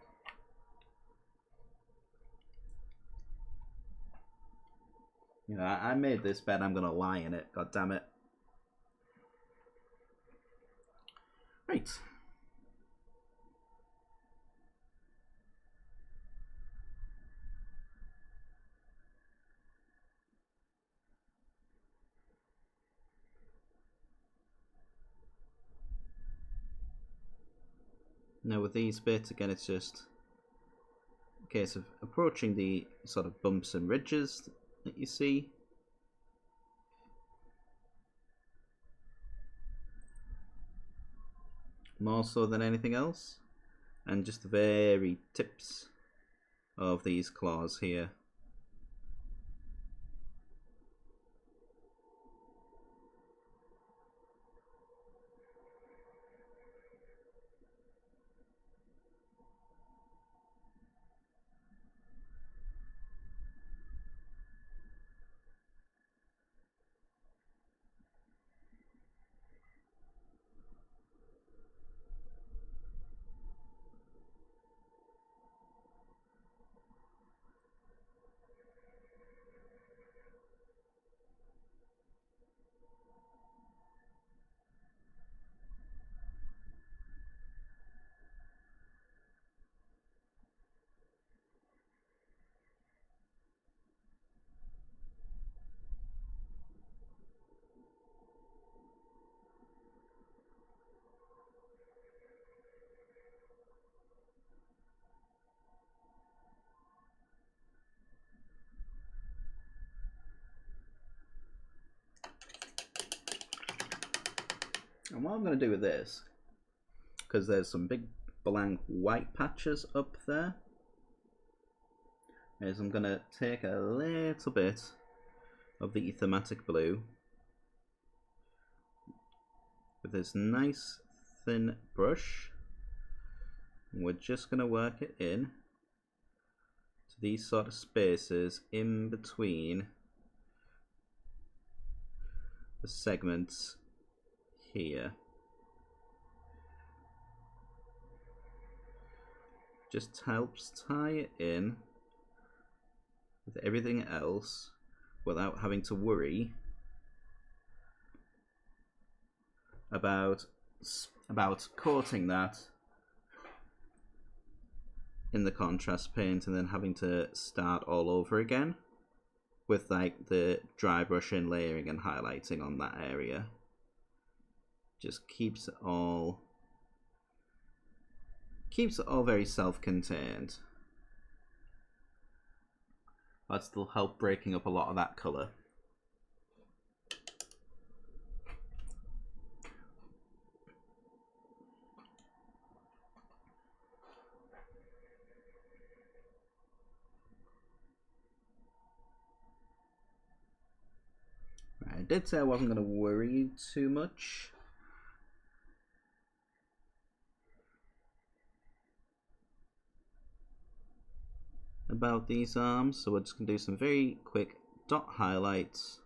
you know, I made this bed, I'm gonna lie in it, god damn it. Right. Now with these bits, again, it's just a case of approaching the sort of bumps and ridges that you see. More so than anything else. And just the very tips of these claws here. And what I'm going to do with this, because there's some big blank white patches up there, is I'm going to take a little bit of the thematic blue with this nice thin brush. And we're just going to work it in to these sort of spaces in between the segments here. Just helps tie it in with everything else without having to worry about coating that in the contrast paint and then having to start all over again with like the dry brushing, layering and highlighting on that area. Just keeps it all very self-contained. That still help breaking up a lot of that colour. I did say I wasn't going to worry too much. About these arms, so we're just going to do some very quick dot highlights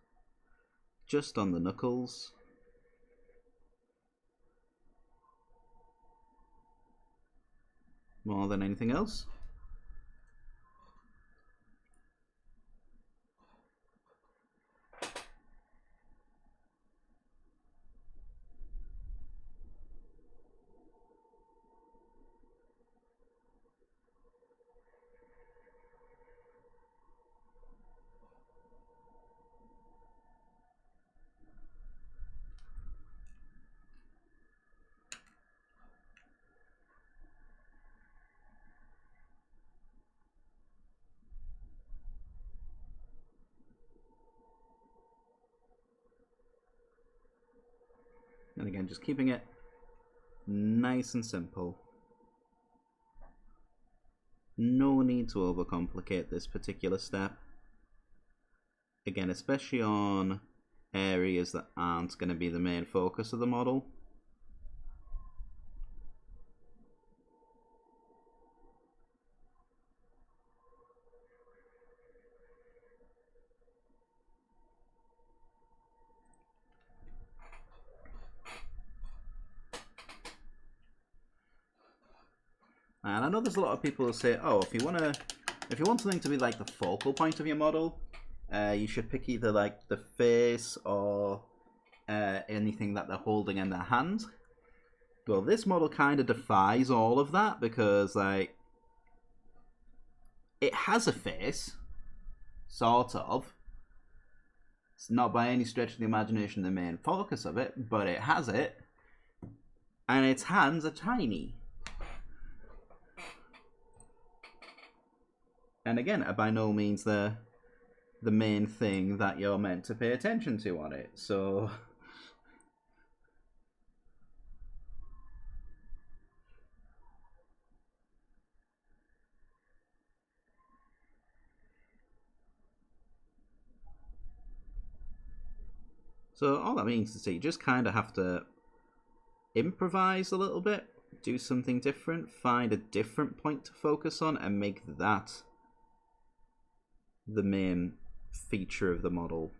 just on the knuckles. More than anything else. And again, just keeping it nice and simple. No need to overcomplicate this particular step. Again, especially on areas that aren't going to be the main focus of the model. And I know there's a lot of people who say, oh, if you want something to be like the focal point of your model, you should pick either like the face or anything that they're holding in their hand. Well, this model kind of defies all of that because, like, it has a face, sort of. It's not by any stretch of the imagination the main focus of it, but it has it. And its hands are tiny. And again, by no means the main thing that you're meant to pay attention to on it. So all that means is that you just kind of have to improvise a little bit, do something different, find a different point to focus on, and make that the main feature of the model.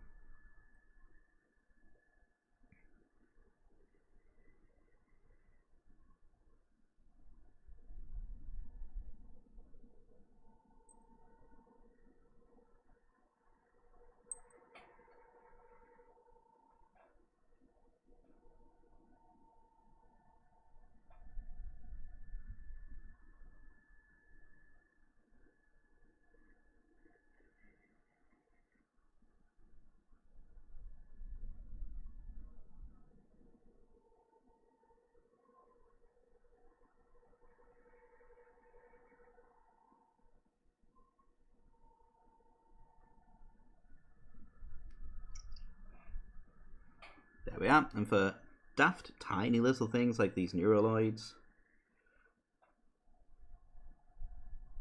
There we are. And for daft, tiny little things like these neuraloids,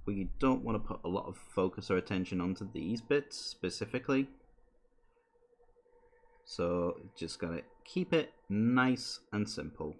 we don't want to put a lot of focus or attention onto these bits specifically. So just gotta keep it nice and simple.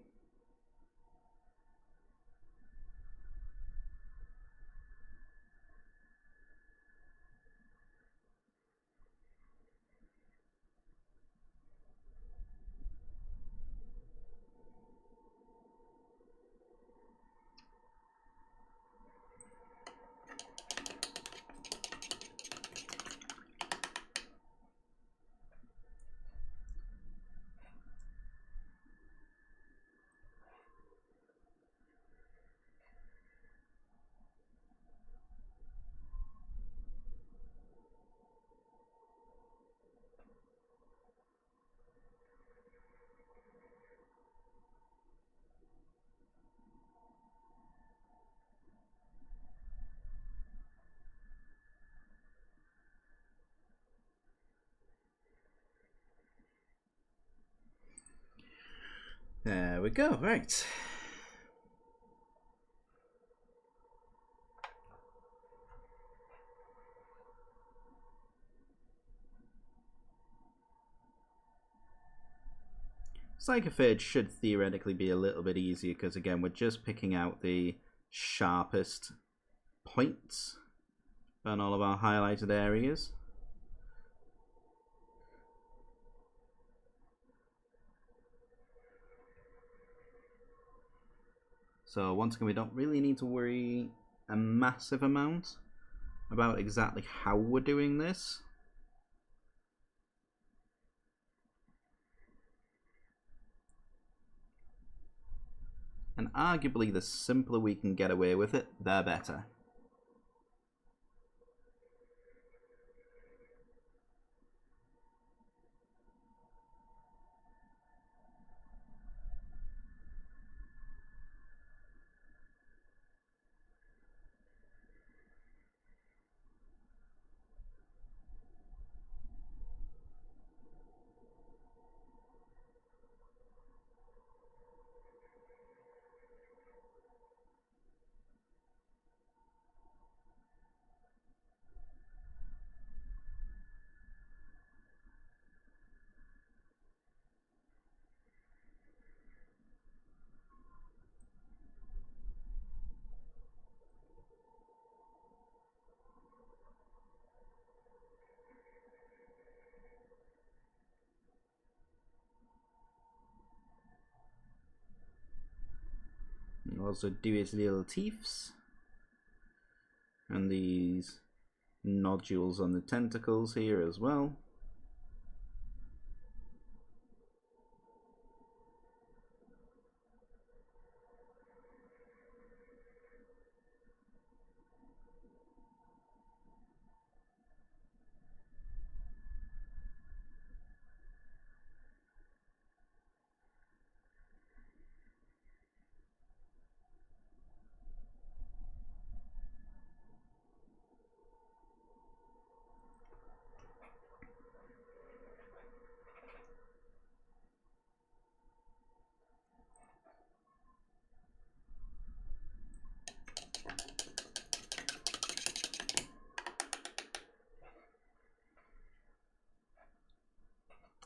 There we go, right. Psychophage should theoretically be a little bit easier because, again, we're just picking out the sharpest points on all of our highlighted areas. So once again, we don't really need to worry a massive amount about exactly how we're doing this. And arguably, the simpler we can get away with it, the better. also do his little teeths. And these nodules on the tentacles here as well.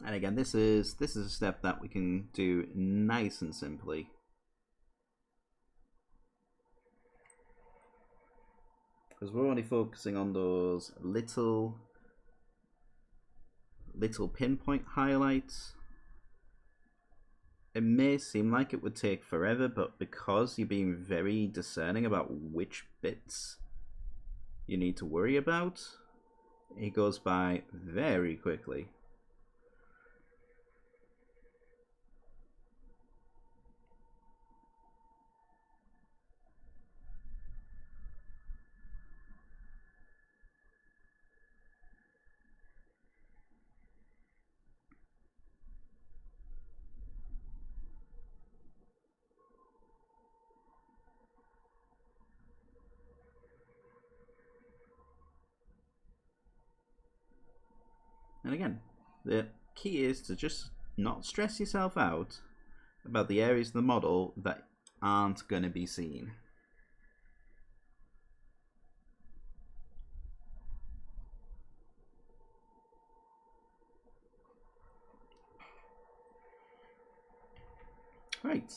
And again, this is a step that we can do nice and simply. Because we're only focusing on those little pinpoint highlights. It may seem like it would take forever, but because you're being very discerning about which bits you need to worry about, it goes by very quickly. And again, the key is to just not stress yourself out about the areas of the model that aren't going to be seen. Right.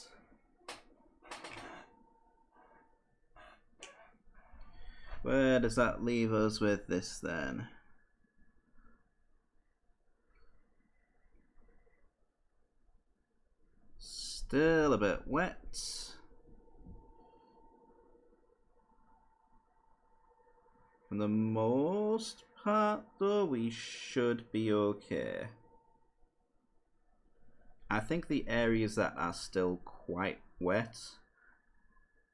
Where does that leave us with this then? Still a bit wet. For the most part, though, we should be okay. I think the areas that are still quite wet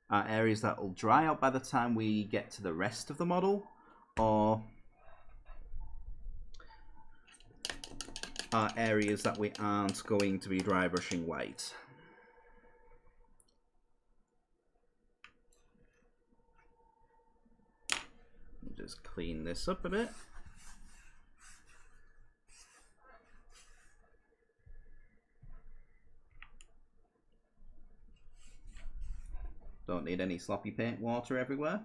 are areas that will dry out by the time we get to the rest of the model, or are areas that we aren't going to be dry brushing white. Just clean this up a bit. Don't need any sloppy paint water everywhere.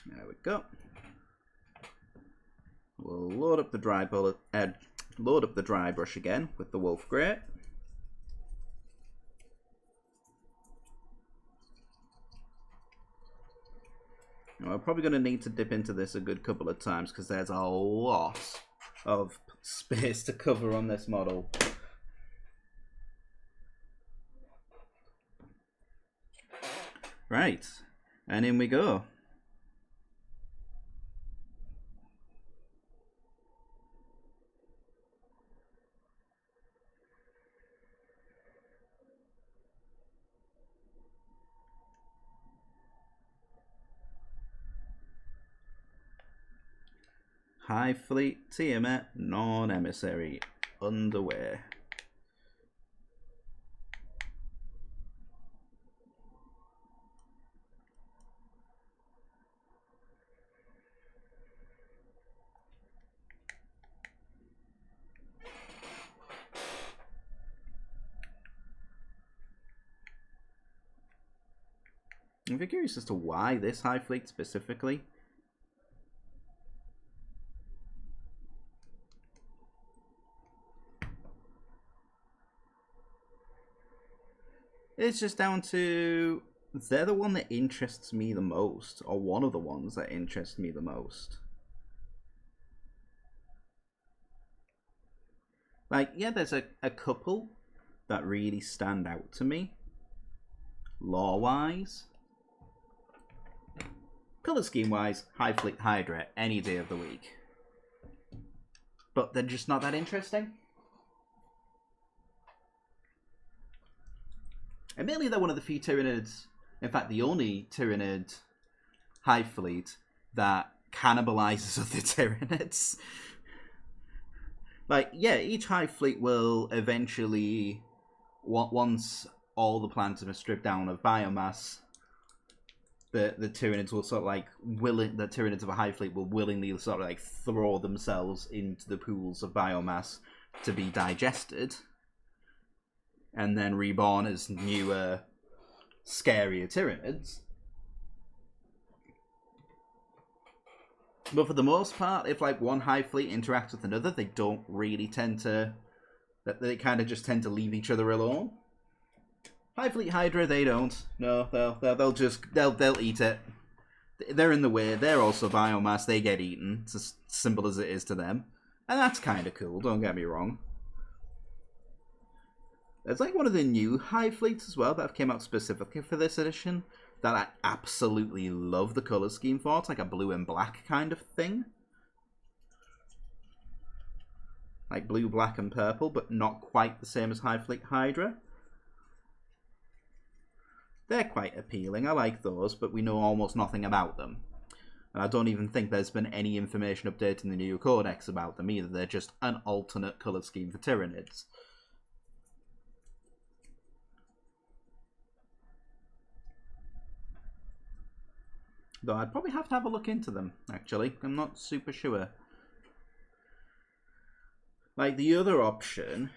There we go. We'll load up the dry brush again with the Wolf Grey. Now, we're probably going to need to dip into this a good couple of times because there's a lot of space to cover on this model. Right, and in we go. Hive Fleet Tiamat non-emissary underway. I'm very curious as to why this Hive Fleet specifically. It's just down to, they're the one that interests me the most, or one of the ones that interest me the most. Like, yeah, there's a couple that really stand out to me, lore-wise. Color scheme-wise, Hive Fleet Hydra, any day of the week. But they're just not that interesting. Admittedly, they're one of the few Tyranids, in fact, the only Tyranid Hive Fleet that cannibalizes other Tyranids. Like, yeah, each Hive Fleet will eventually, once all the planets are stripped down of biomass, the Tyranids will sort of like, the Tyranids of a Hive Fleet will willingly sort of like throw themselves into the pools of biomass to be digested. And then reborn as newer, scarier Tyranids. But for the most part, if like one Hive Fleet interacts with another, they don't really tend to... They kind of just tend to leave each other alone. Hive Fleet Hydra, they don't. No, they'll eat it. They're in the way. They're also biomass. They get eaten. It's as simple as it is to them. And that's kind of cool, don't get me wrong. There's like one of the new Hive Fleets as well that have came out specifically for this edition that I absolutely love the color scheme for. It's like a blue and black kind of thing. Like blue, black, and purple, but not quite the same as Hive Fleet Hydra. They're quite appealing. I like those, but we know almost nothing about them. And I don't even think there's been any information updated in the new codex about them either. They're just an alternate color scheme for Tyranids. Though I'd probably have to have a look into them, actually. I'm not super sure. Like, the other option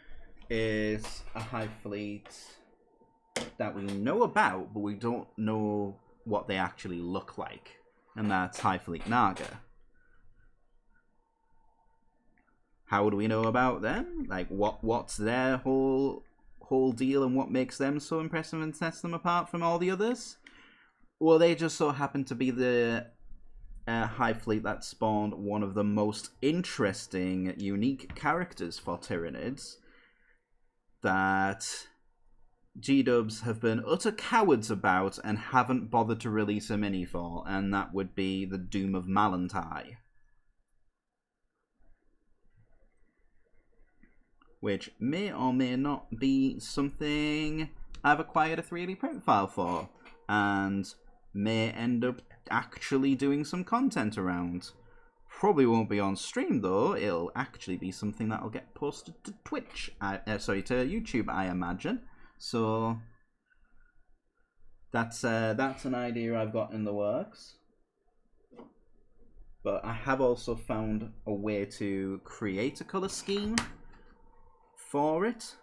is a Hive Fleet that we know about, but we don't know what they actually look like. And that's Hive Fleet Naga. How would we know about them? Like, what's their whole deal and what makes them so impressive and sets them apart from all the others? Well, they just so happen to be the Hive Fleet that spawned one of the most interesting, unique characters for Tyranids that G-dubs have been utter cowards about and haven't bothered to release a mini for, and that would be the Doom of Malantai. Which may or may not be something I've acquired a 3D print file for, and may end up actually doing some content around. Probably won't be on stream though. It'll actually be something that'll get posted to Twitch. To YouTube, I imagine. So that's an idea I've got in the works. But I have also found a way to create a color scheme for it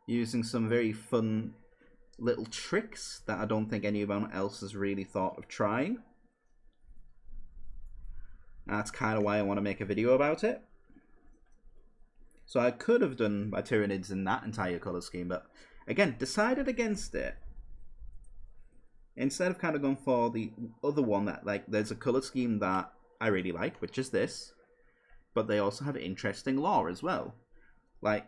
using some very fun little tricks that I don't think anyone else has really thought of trying. That's kind of why I want to make a video about it. So I could have done my Tyranids in that entire colour scheme, but again, decided against it. Instead of kind of going for the other one that, like, there's a colour scheme that I really like, which is this, but they also have interesting lore as well. Like,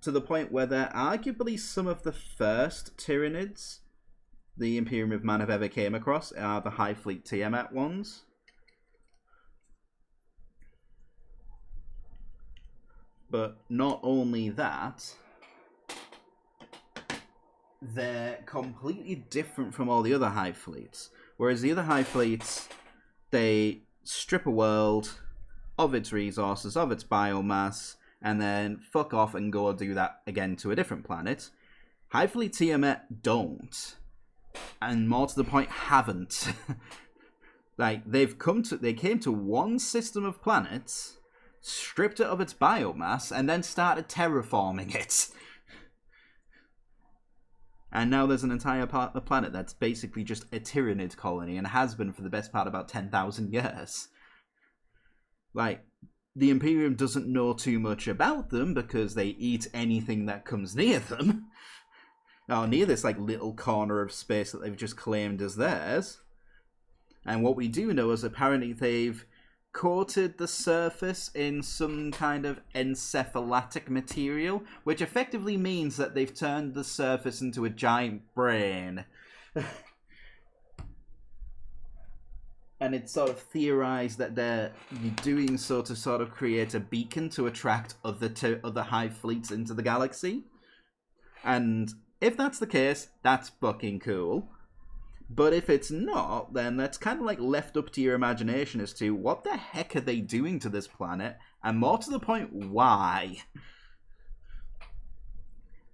to the point where they're arguably some of the first Tyranids the Imperium of Man have ever came across are the Hive Fleet Tiamat ones. But not only that, they're completely different from all the other Hive Fleets. Whereas the other Hive Fleets, they strip a world of its resources, of its biomass, and then fuck off and go do that again to a different planet. Hive Fleet Tiamat don't. And more to the point, haven't. Like, they came to one system of planets, stripped it of its biomass, and then started terraforming it. And now there's an entire part of the planet that's basically just a Tyranid colony and has been for the best part of about 10,000 years. Like, the Imperium doesn't know too much about them because they eat anything that comes near them. Or near this, like, little corner of space that they've just claimed as theirs. And what we do know is apparently they've coated the surface in some kind of encephalatic material, which effectively means that they've turned the surface into a giant brain. And it's sort of theorized that they're doing so to sort of create a beacon to attract other hive fleets into the galaxy. And if that's the case, that's fucking cool. But if it's not, then that's kind of like left up to your imagination as to what the heck are they doing to this planet, and more to the point, why?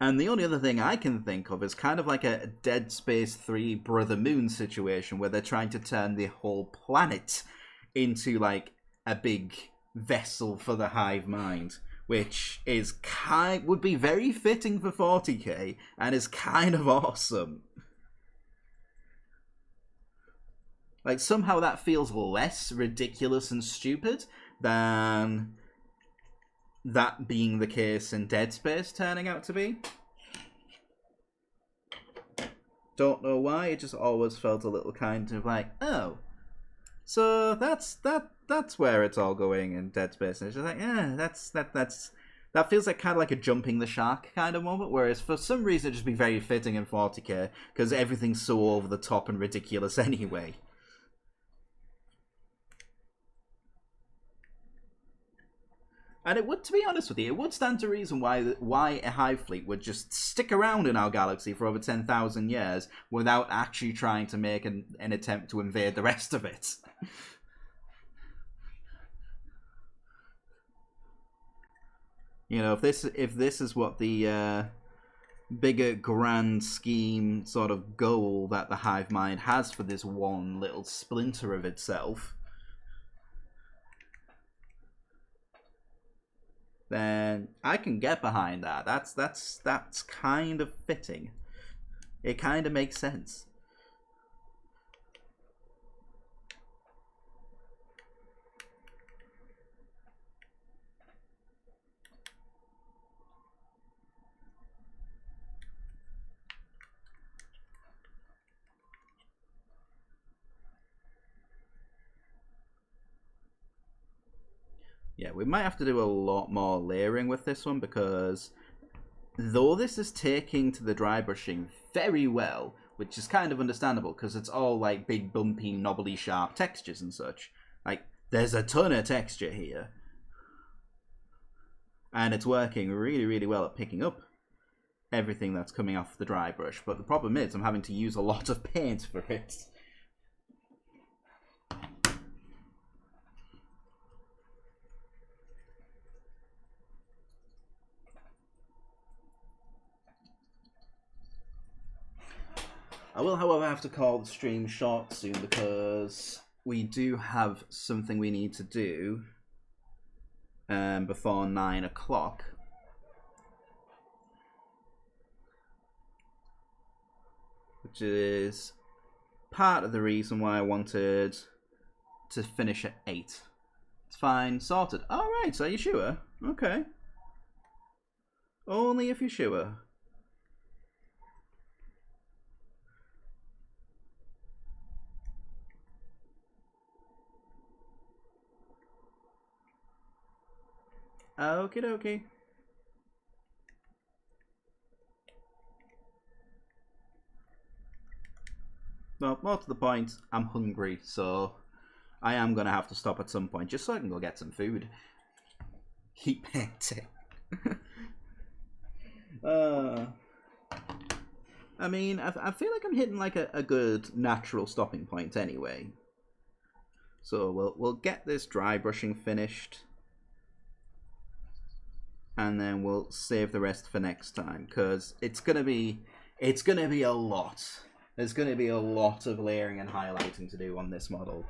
And the only other thing I can think of is kind of like a Dead Space 3 Brother Moon situation where they're trying to turn the whole planet into like a big vessel for the hive mind, which is would be very fitting for 40k and is kind of awesome. Like, somehow that feels less ridiculous and stupid than that being the case in Dead Space turning out to be. Don't know why, it just always felt a little kind of like, oh, so that's where it's all going in Dead Space. And it's just like, that feels like kind of like a jumping the shark kind of moment, whereas for some reason it'd just be very fitting in 40k, because everything's so over the top and ridiculous anyway. And it would, to be honest with you, it would stand to reason why a hive fleet would just stick around in our galaxy for over 10,000 years without actually trying to make an attempt to invade the rest of it. You know, if this is what the bigger grand scheme sort of goal that the hive mind has for this one little splinter of itself, then I can get behind that. That's kind of fitting. It kind of makes sense. Yeah, we might have to do a lot more layering with this one, because though this is taking to the dry brushing very well, which is kind of understandable because it's all like big bumpy knobbly sharp textures and such, like there's a ton of texture here, and it's working really, really well at picking up everything that's coming off the dry brush. But the problem is I'm having to use a lot of paint for it. I will, however, have to call the stream short soon because we do have something we need to do before 9 o'clock. Which is part of the reason why I wanted to finish at 8. It's fine, sorted. Alright, so are you sure? Okay. Only if you're sure. Okie dokie. Well, more to the point, I'm hungry, so I am going to have to stop at some point just so I can go get some food. Keep painting. I mean, I feel like I'm hitting like a good natural stopping point anyway. So we'll get this dry brushing finished, and then we'll save the rest for next time, because it's gonna be a lot. There's gonna be a lot of layering and highlighting to do on this model.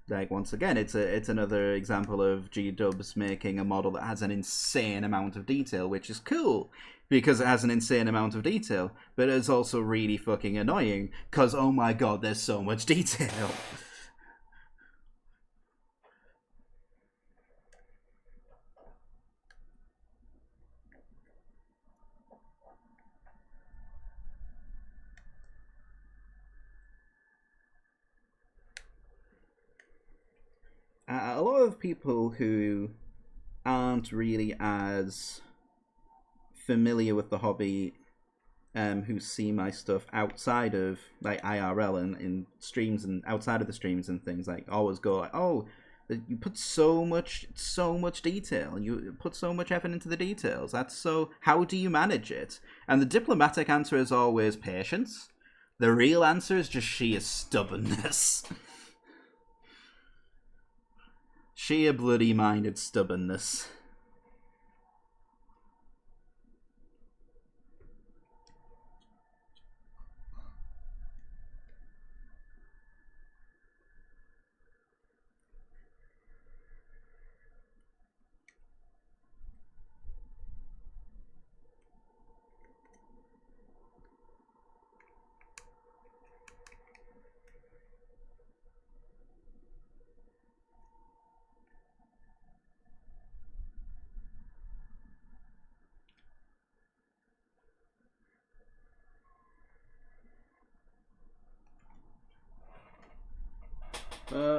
like once again, it's another example of G-Dubs making a model that has an insane amount of detail, which is cool because it has an insane amount of detail, but it's also really fucking annoying because oh my god, there's so much detail. A lot of people who aren't really as familiar with the hobby, who see my stuff outside of like IRL and in streams and outside of the streams and things, like always go like, oh, you put so much detail, you put so much effort into the details. How do you manage it? And the diplomatic answer is always patience. The real answer is just sheer stubbornness. Sheer bloody minded stubbornness.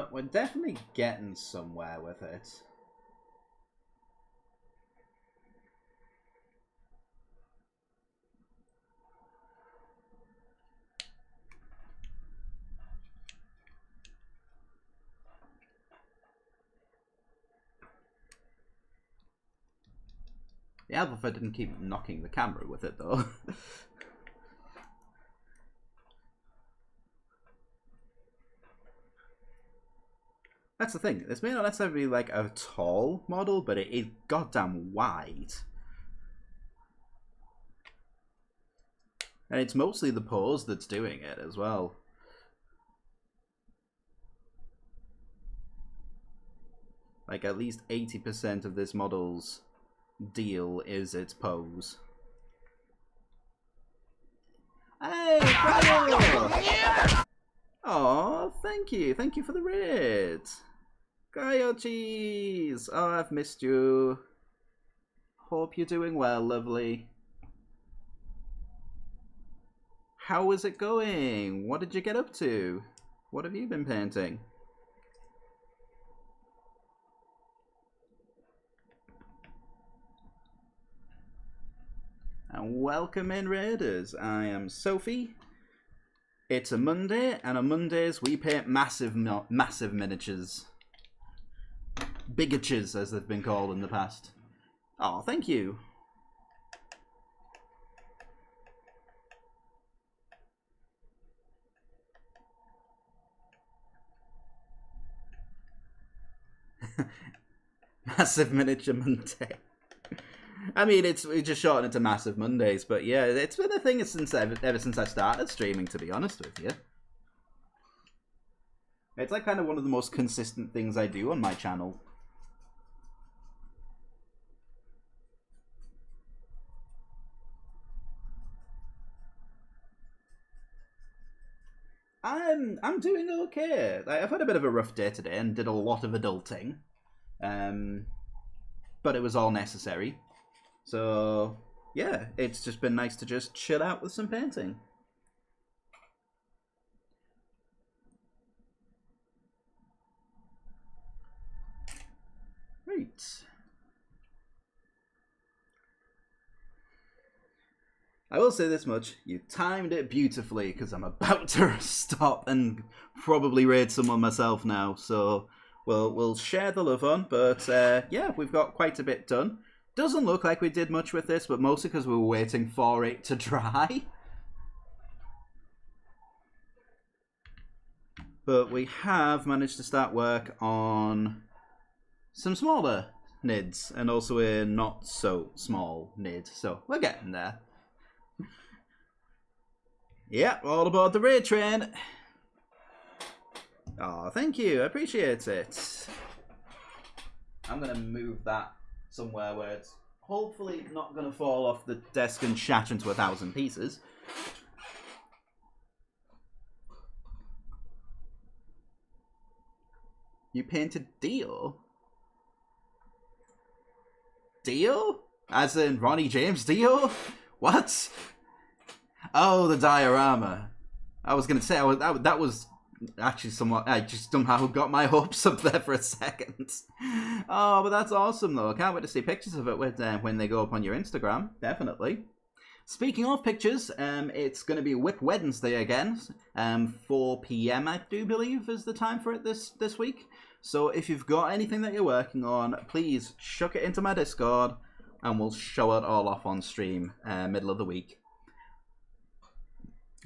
We're definitely getting somewhere with it. Yeah, if I didn't keep knocking the camera with it, though. That's the thing. This may not necessarily be like a tall model, but it is goddamn wide. And it's mostly the pose that's doing it as well. Like at least 80% of this model's deal is its pose. Hey, Kyle! Oh, thank you. Thank you for the raid. Kyle Cheese! Oh, I've missed you. Hope you're doing well, lovely. How is it going? What did you get up to? What have you been painting? And welcome in, Raiders. I am Sophie. It's a Monday, and on Mondays we paint massive miniatures. Bigatures, as they've been called in the past. Oh, thank you. Massive miniature Monday. I mean, we just shortened it to Massive Mondays, but yeah, it's been a thing ever since I started streaming, to be honest with you. It's like kind of one of the most consistent things I do on my channel. I'm doing okay. I've had a bit of a rough day today and did a lot of adulting, but it was all necessary. So yeah, it's just been nice to just chill out with some painting. Right. I will say this much, you timed it beautifully, because I'm about to stop and probably raid someone myself now, so we'll share the love on, but yeah, we've got quite a bit done. Doesn't look like we did much with this, but mostly because we were waiting for it to dry. But we have managed to start work on some smaller nids, and also a not so small nid, so we're getting there. Yeah, all aboard the raid train. Oh, thank you. I appreciate it. I'm going to move that somewhere where it's hopefully not going to fall off the desk and shatter into 1,000 pieces. You painted Dio? Dio? As in Ronnie James Dio? What? Oh, the diorama. I was going to say, that was actually somewhat... I just somehow got my hopes up there for a second. Oh, but that's awesome, though. I can't wait to see pictures of it when they go up on your Instagram. Definitely. Speaking of pictures, it's going to be Whip Wednesday again. 4 p.m, I do believe, is the time for it this week. So if you've got anything that you're working on, please chuck it into my Discord, and we'll show it all off on stream middle of the week.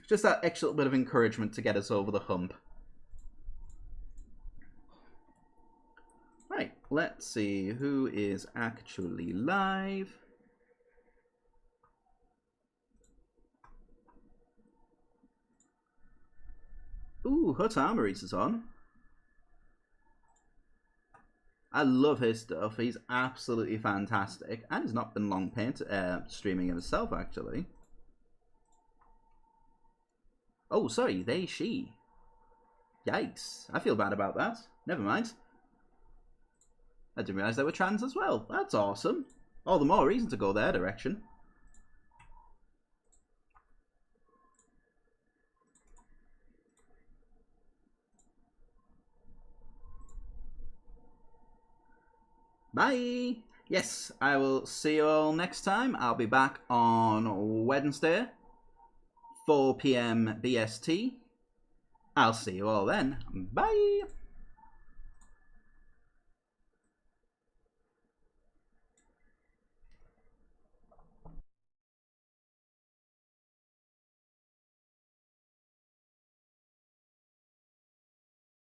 Just that extra little bit of encouragement to get us over the hump. Right, let's see who is actually live. Ooh, Hut Armories is on. I love his stuff. He's absolutely fantastic. And he's not been long streaming himself, actually. Oh, sorry, they, she. Yikes. I feel bad about that. Never mind. I didn't realise they were trans as well. That's awesome. All the more reason to go their direction. Bye! Yes, I will see you all next time. I'll be back on Wednesday, 4 p.m. BST. I'll see you all then. Bye!